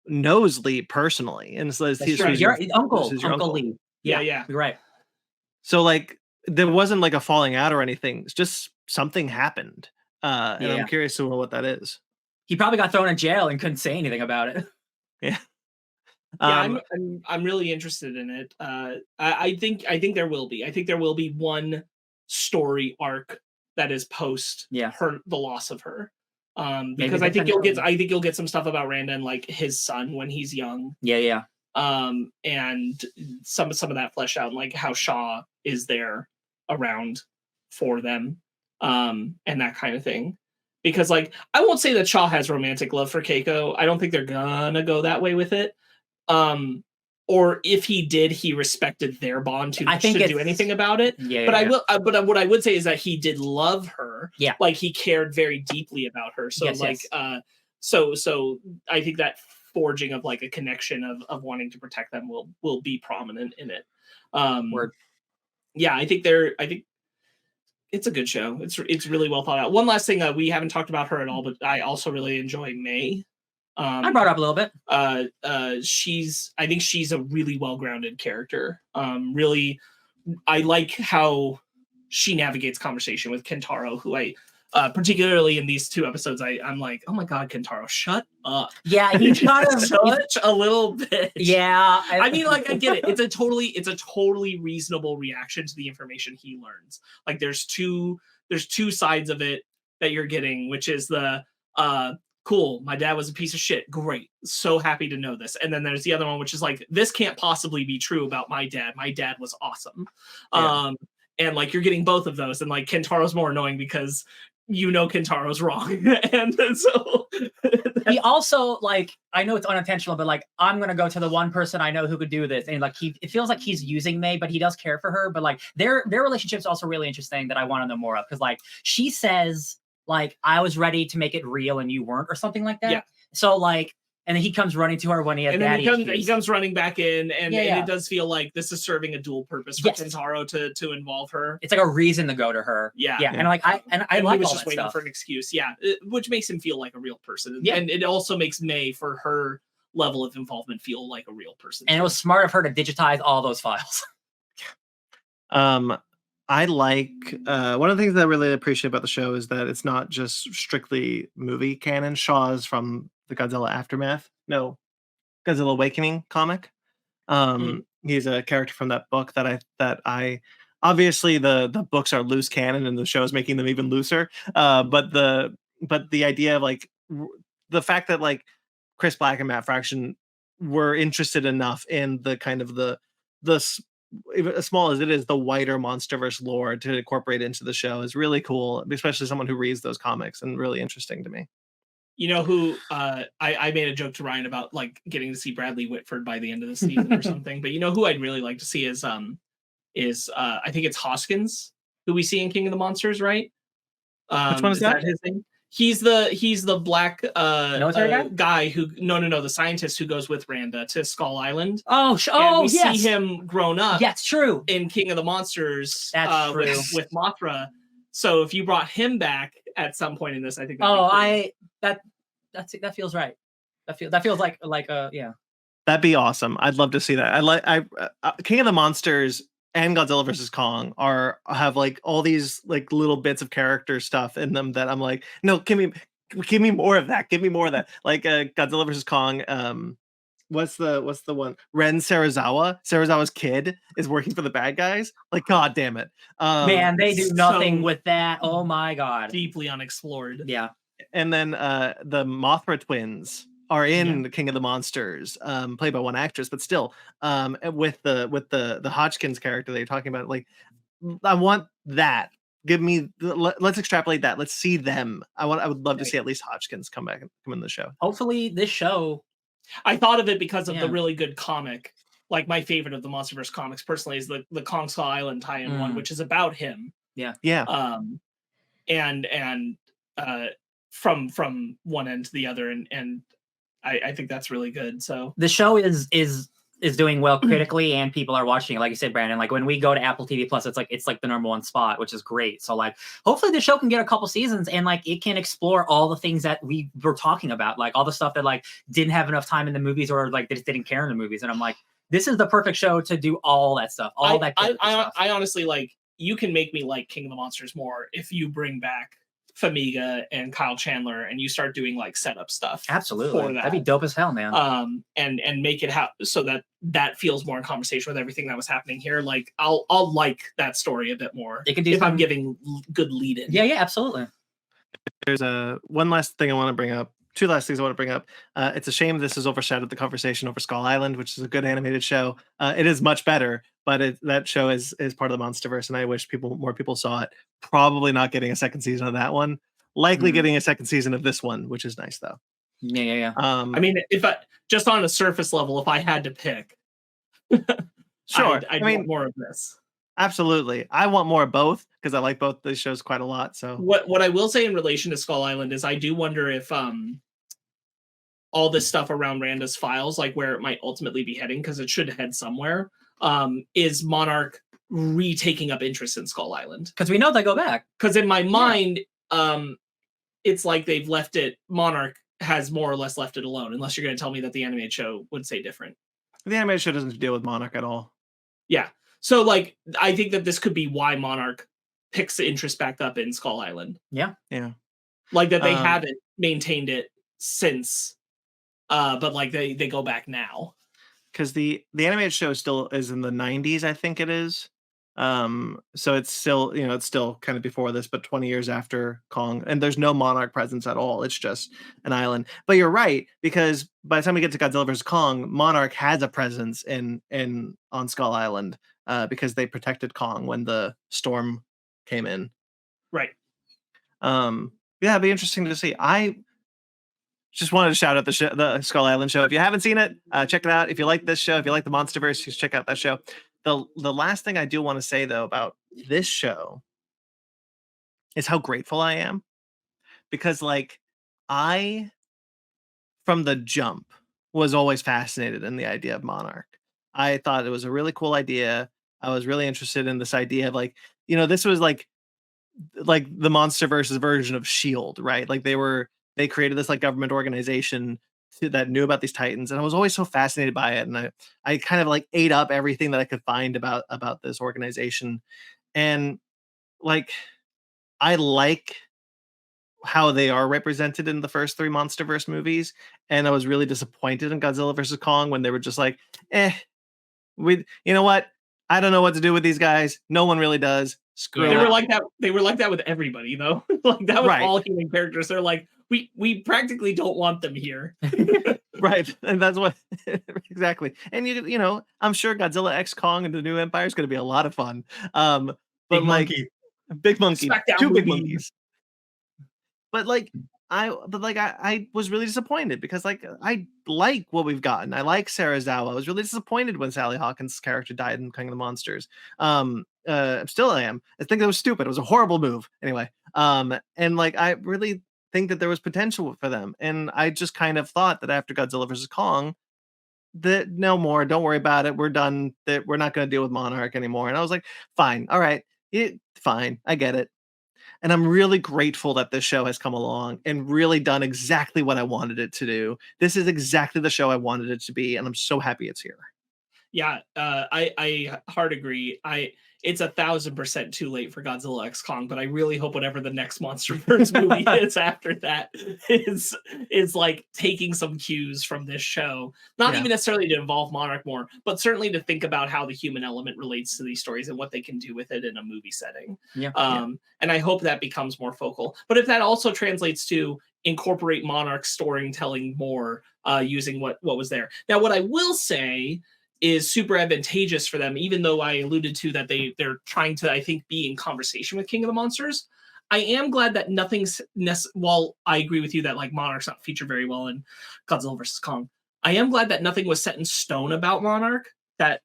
knows Lee personally, and says he's your uncle Lee. Yeah, you're right. So like there wasn't like a falling out or anything. It's just something happened, and I'm curious to know what that is. He probably got thrown in jail and couldn't say anything about it. Yeah. I'm really interested in it. I think there will be. I think there will be one story arc that is post the loss of her. Because I think you'll get some stuff about Randa and like his son when he's young. Yeah. And some of that fleshed out, and like how Shaw is there around for them, and that kind of thing. Because like I won't say that Shaw has romantic love for Keiko. I don't think they're gonna go that way with it. Or if he did, he respected their bond to do anything about it. But what I would say is that he did love her. Yeah, like he cared very deeply about her. So so I think that forging of like a connection of wanting to protect them will be prominent in it. Yeah, I think it's a good show. It's really well thought out. One last thing, we haven't talked about her at all, but I also really enjoy May. I brought her up a little bit. I think she's a really well-grounded character. Really, I like how she navigates conversation with Kentaro, who I particularly in these 2 episodes, I'm like, oh my god, Kentaro, shut up. Yeah, he's kind of such a little bitch. Yeah, I mean, like, I get it. It's a totally reasonable reaction to the information he learns. Like, there's two sides of it that you're getting, which is the cool, my dad was a piece of shit. Great. So happy to know this. And then there's the other one, which is like, this can't possibly be true about my dad. My dad was awesome. Yeah. And like, you're getting both of those. And like, Kentaro's more annoying because Kentaro's wrong. And so he also, like, I know it's unintentional, but like, I'm gonna go to the one person I know who could do this. And like, it feels like he's using May, but he does care for her. But like, their relationship's also really interesting that I want to know more of. Because like, she says, like, I was ready to make it real and you weren't, or something like that. Yeah. So like, and then he comes running to her when he has daddy issues. He comes running back in, and it does feel like this is serving a dual purpose for Kentaro to involve her. It's like a reason to go to her. Yeah. And like, I like he was all just that waiting stuff. for an excuse. Yeah, which makes him feel like a real person. Yeah. And it also makes May, for her level of involvement, feel like a real person. And it was smart of her to digitize all those files. I like one of the things that I really appreciate about the show is that it's not just strictly movie canon. Shaw's from the Godzilla Aftermath. No, Godzilla Awakening comic. He's a character from that book that I obviously the books are loose canon and the show is making them even looser. But the idea of like the fact that like Chris Black and Matt Fraction were interested enough in the kind of the as small as it is, the wider Monsterverse lore to incorporate into the show is really cool, especially someone who reads those comics, and really interesting to me. You know who I made a joke to Ryan about like getting to see Bradley Whitford by the end of the season or something, but you know who I'd really like to see is I think it's Hoskins, who we see in King of the Monsters, right? Which one is that? His name? He's the black military guy who the scientist who goes with Randa to Skull Island. We see him grown up. Yeah, it's true. In King of the Monsters. That's true. With Mothra. So if you brought him back at some point in this, I think. That feels right. That feels like yeah. That'd be awesome. I'd love to see that. King of the Monsters and Godzilla vs. Kong have like all these like little bits of character stuff in them that I'm like, no, give me more of that. Give me more of that. Like Godzilla vs. Kong. What's the one? Ren Sarazawa's kid is working for the bad guys. Like, god damn it. Man, they do nothing with that. Oh my god. Deeply unexplored. Yeah. And then the Mothra twins are in King of the Monsters, played by one actress, but still, with the Hodgkins character that you're talking about. Like, I want that. Let's extrapolate that. Let's see them. I would love to see at least Hodgkins come in the show. Hopefully, this show. I thought of it because of the really good comic. Like, my favorite of the Monsterverse comics personally is the Kong Skull Island tie-in one, which is about him. Yeah. And from one end to the other, and I think that's really good. So the show is doing well critically, and people are watching it. Like you said, Brandon, like when we go to Apple TV Plus, it's like the number one spot, which is great. So like, hopefully the show can get a couple seasons, and like it can explore all the things that we were talking about, like all the stuff that like didn't have enough time in the movies, or like they just didn't care in the movies. And I'm like, this is the perfect show to do all that stuff. I honestly, like, you can make me like King of the Monsters more if you bring back Famiga and Kyle Chandler and you start doing like setup stuff. Absolutely. That'd be dope as hell, man. And make it so that feels more in conversation with everything that was happening here. Like I'll like that story a bit more. It can do if I'm giving good lead in. Yeah, absolutely. There's one last thing I want to bring up. Two last things I want to bring up. It's a shame this has overshadowed the conversation over Skull Island, which is a good animated show. It is much better, but that show is part of the Monsterverse, and I wish more people saw it. Probably not getting a second season of that one. Likely getting a second season of this one, which is nice though. Yeah. I mean, if I just on a surface level, if I had to pick, sure, I'd want more of this. Absolutely. I want more of both because I like both these shows quite a lot. So what I will say in relation to Skull Island is I do wonder if all this stuff around Randa's files, like where it might ultimately be heading, because it should head somewhere, is Monarch retaking up interest in Skull Island. Because we know they go back. Because in my mind, it's like they've left it, Monarch has more or less left it alone, unless you're going to tell me that the animated show would say different. The animated show doesn't deal with Monarch at all. Yeah. So, like, I think that this could be why Monarch picks the interest back up in Skull Island. Yeah. Like, that they haven't maintained it since, but, like, they go back now. Because the animated show still is in the 90s, I think it is. So it's still, it's still kind of before this, but 20 years after Kong, and there's no Monarch presence at all. It's just an island. But you're right, because by the time we get to Godzilla vs. Kong, Monarch has a presence in on Skull Island, because they protected Kong when the storm came in. Right. Yeah, it'd be interesting to see. I just wanted to shout out the Skull Island show. If you haven't seen it, check it out. If you like this show, if you like the Monsterverse, just check out that show. The last thing I do want to say though about this show is how grateful I am, because like I from the jump was always fascinated in the idea of Monarch. I thought it was a really cool idea. I was really interested in this idea of like, this was like the Monsterverse's version of Shield, right? Like they created this like government organization that knew about these titans, and I was always so fascinated by it, and I kind of like ate up everything that I could find about this organization, and like I like how they are represented in the first three Monsterverse movies, and I was really disappointed in Godzilla versus Kong when they were just like, you know what? I don't know what to do with these guys. No one really does. Screw They it. were like that. They were like that with everybody, though. Like that with Right. all human characters. They're like, we practically don't want them here. Right, and that's what exactly. And I'm sure Godzilla X Kong and the New Empire is going to be a lot of fun. But Big like monkey. big monkey, Smackdown two big movie. monkeys. But like I was really disappointed because like I like what we've gotten. I like Sarazawa. I was really disappointed when Sally Hawkins' character died in King of the Monsters. Still I am. I think it was stupid. It was a horrible move. Anyway, and like I really think that there was potential for them, and I just kind of thought that after Godzilla versus Kong, that no more. Don't worry about it. We're done. That we're not going to deal with Monarch anymore. And I was like, fine, all right, fine, I get it. And I'm really grateful that this show has come along and really done exactly what I wanted it to do. This is exactly the show I wanted it to be, and I'm so happy it's here. Yeah, I hard agree. It's 1,000% too late for Godzilla X Kong, but I really hope whatever the next Monsterverse movie is after that is like taking some cues from this show. Not even necessarily to involve Monarch more, but certainly to think about how the human element relates to these stories and what they can do with it in a movie setting. And I hope that becomes more focal. But if that also translates to incorporate Monarch storytelling more, using what was there. Now, what I will say is super advantageous for them, even though I alluded to that they're trying to, I think, be in conversation with King of the Monsters. I am glad that nothing's while I agree with you that like Monarch's not featured very well in Godzilla vs. Kong. I am glad that nothing was set in stone about Monarch that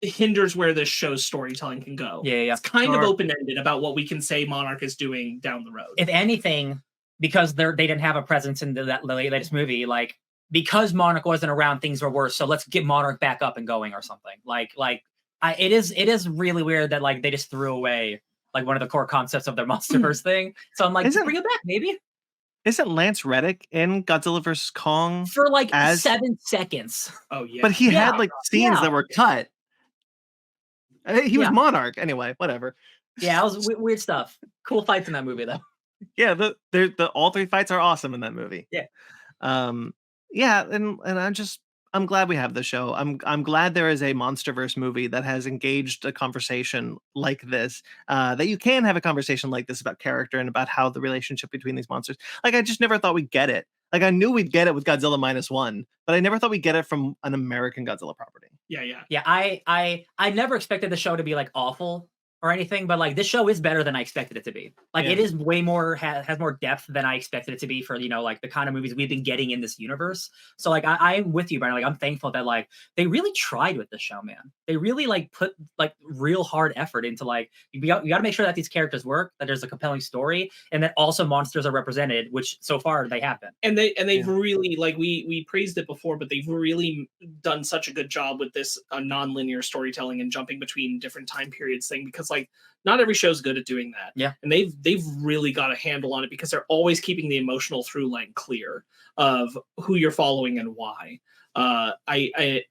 hinders where this show's storytelling can go. Yeah. It's kind of open-ended about what we can say Monarch is doing down the road. If anything, because they didn't have a presence in the latest movie, like because Monarch wasn't around, things were worse. So let's get Monarch back up and going or something. It is really weird that like they just threw away like one of the core concepts of their Monsterverse thing. So I'm like, bring it back, maybe. Isn't Lance Reddick in Godzilla vs. Kong for like 7 seconds? Oh yeah, but he had like scenes that were cut. He was Monarch anyway. Whatever. Yeah, it was weird stuff. Cool fights in that movie though. Yeah, the all three fights are awesome in that movie. Yeah. Yeah, and I'm glad we have the show. I'm glad there is a Monsterverse movie that has engaged a conversation like this. That you can have a conversation like this about character and about how the relationship between these monsters. Like I just never thought we'd get it. Like I knew we'd get it with Godzilla -1, but I never thought we'd get it from an American Godzilla property. Yeah. I never expected the show to be like awful or anything, but like this show is better than I expected it to be. Like it is way more has more depth than I expected it to be for like the kind of movies we've been getting in this universe. So like I'm with you, Brian. Like I'm thankful that like they really tried with this show, man. They really like put like real hard effort into like you got to make sure that these characters work, that there's a compelling story, and that also monsters are represented, which so far they have been. And they've really like we praised it before, but they've really done such a good job with this non-linear storytelling and jumping between different time periods thing, because like not every show's good at doing that. Yeah. And they've really got a handle on it because they're always keeping the emotional through line clear of who you're following and why. I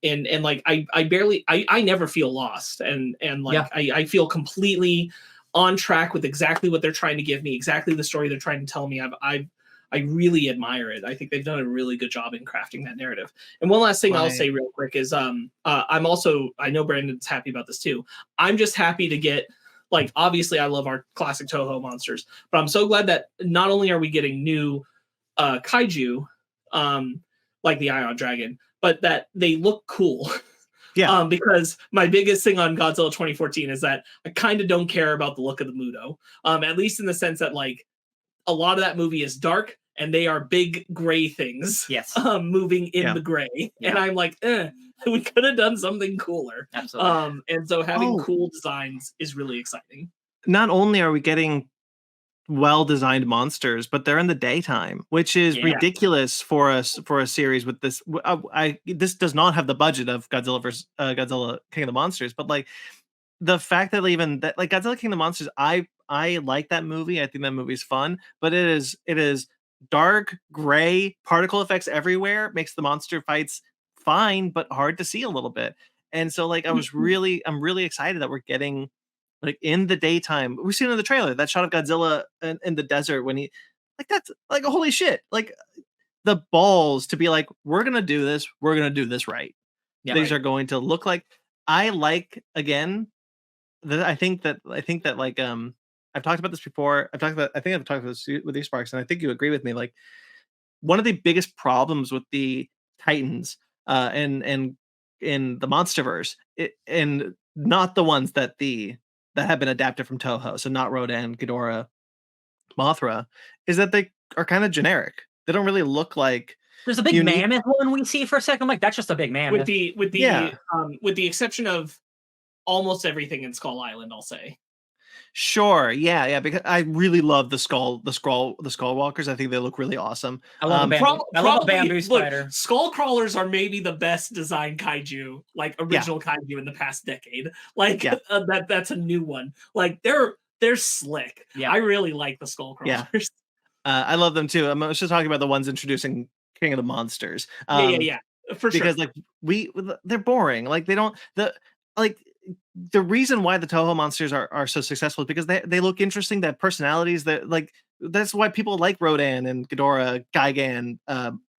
never feel lost and I feel completely on track with exactly what they're trying to give me, exactly the story they're trying to tell me. I really admire it. I think they've done a really good job in crafting that narrative. And one last thing I'll say real quick is I'm also, I know Brandon's happy about this too. I'm just happy to get, like, obviously I love our classic Toho monsters, but I'm so glad that not only are we getting new kaiju, like the Ion Dragon, but that they look cool. Yeah. Because my biggest thing on Godzilla 2014 is that I kind of don't care about the look of the Muto. At least in the sense that, like, a lot of that movie is dark and they are big gray things. Yes. Moving in the gray. Yeah. And I'm like, we could have done something cooler. Absolutely. And so having cool designs is really exciting. Not only are we getting well-designed monsters, but they're in the daytime, which is ridiculous for a series with this. This does not have the budget of Godzilla versus Godzilla King of the Monsters, but like the fact that even that, like, Godzilla King of the Monsters, I like that movie. I think that movie's fun, but it is dark gray, particle effects everywhere, makes the monster fights fine but hard to see a little bit. And so, like, I'm really excited that we're getting, like, in the daytime. We've seen in the trailer that shot of Godzilla in the desert when he, like, that's like, holy shit, like, the balls to be like, we're gonna do this right. These are going to look like, I like, again, I think that like, I've talked about this before. I think I've talked about this with you, Sparkz, and I think you agree with me. Like, one of the biggest problems with the Titans and in the Monsterverse, and not the ones that have been adapted from Toho, so not Rodan, Ghidorah, Mothra, is that they are kind of generic. They don't really look like. There's a big mammoth one we see for a second. I'm like, that's just a big mammoth. With the exception of almost everything in Skull Island, I'll say. Sure, yeah, because I really love the skull walkers. I think they look really awesome. I love a bamboo spider. Skull crawlers are maybe the best designed kaiju, like original kaiju in the past decade. Like, that's a new one. Like, they're slick. Yeah, I really like the skull crawlers. Yeah. I love them too. I'm just talking about the ones introducing King of the Monsters. Yeah, for sure. Because, like, they're boring. Like, they don't the reason why the Toho monsters are so successful is because they look interesting. They have personalities. That, like, that's why people like Rodan and Ghidorah, Gigan,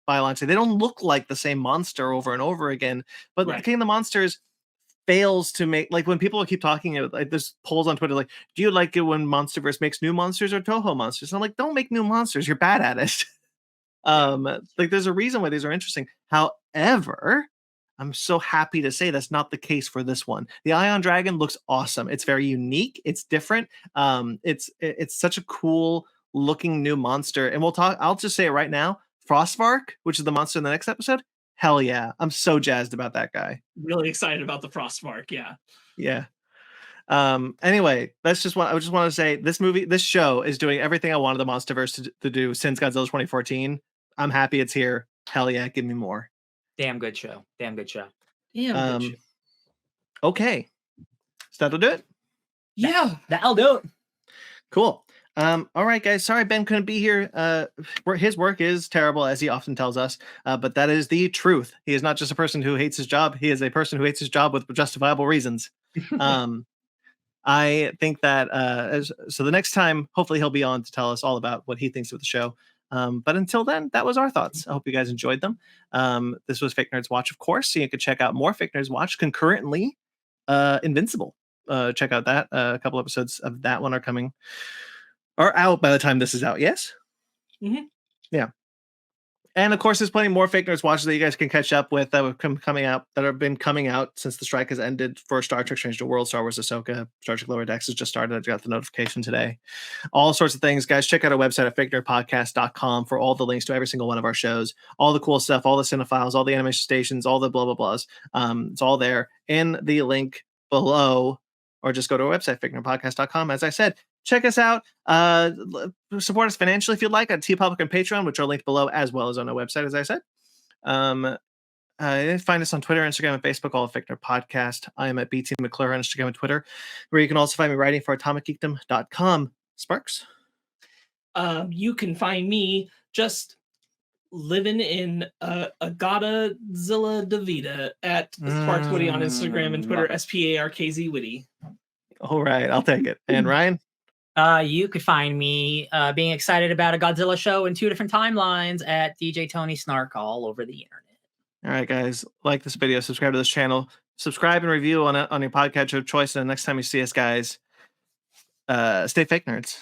Biollante. They don't look like the same monster over and over again. But King of the Monsters fails to make, like, when people keep talking, like, there's polls on Twitter like, do you like it when Monsterverse makes new monsters or Toho monsters? And I'm like, don't make new monsters. You're bad at it. Like, there's a reason why these are interesting. However, I'm so happy to say that's not the case for this one. The Ion Dragon looks awesome. It's very unique. It's different. It's such a cool looking new monster. And I'll just say it right now. Frostvark, which is the monster in the next episode. Hell yeah. I'm so jazzed about that guy. Really excited about the Frostvark. Yeah. Yeah. Anyway, that's just what I just want to say. This show is doing everything I wanted the Monsterverse to do since Godzilla 2014. I'm happy it's here. Hell yeah. Give me more. Damn good show. Good show. Okay. So that'll do it? Yeah, that'll do it. Cool. All right, guys. Sorry Ben couldn't be here. His work is terrible, as he often tells us, but that is the truth. He is not just a person who hates his job. He is a person who hates his job with justifiable reasons. I think that so the next time, hopefully he'll be on to tell us all about what he thinks of the show. But until then, that was our thoughts. I hope you guys enjoyed them. This was Fake Nerds Watch, of course. So you can check out more Fake Nerds Watch concurrently. Invincible. Check out that. A couple episodes of that one are out by the time this is out. Yes. Mm-hmm. Yeah. And of course, there's plenty more Fake Nerds Watches that you guys can catch up with that have been coming out since the strike has ended for Star Trek Strange New World, Star Wars Ahsoka, Star Trek Lower Decks has just started. I got the notification today. All sorts of things. Guys, check out our website at fakenerdpodcast.com for all the links to every single one of our shows, all the cool stuff, all the cinephiles, all the animation stations, all the blah, blah, blahs. It's all there in the link below, or just go to our website, fakenerdpodcast.com. As I said, check us out. Support us financially if you'd like on TeePublic and Patreon, which are linked below, as well as on our website, as I said. Find us on Twitter, Instagram, and Facebook, all at Fake Nerd Podcast. I am at BT McClure on Instagram and Twitter, where you can also find me writing for atomicgeekdom.com. Sparkz? You can find me just living in a Godzilla Davida at Sparkz Witty on Instagram and Twitter, SPARKZ Witty. All right, I'll take it. And Ryan? You could find me being excited about a Godzilla show in 2 different timelines at DJ Tony Snark all over the internet. All right, guys, like this video, subscribe to this channel, subscribe and review on your podcast of choice. And the next time you see us, guys, stay fake nerds.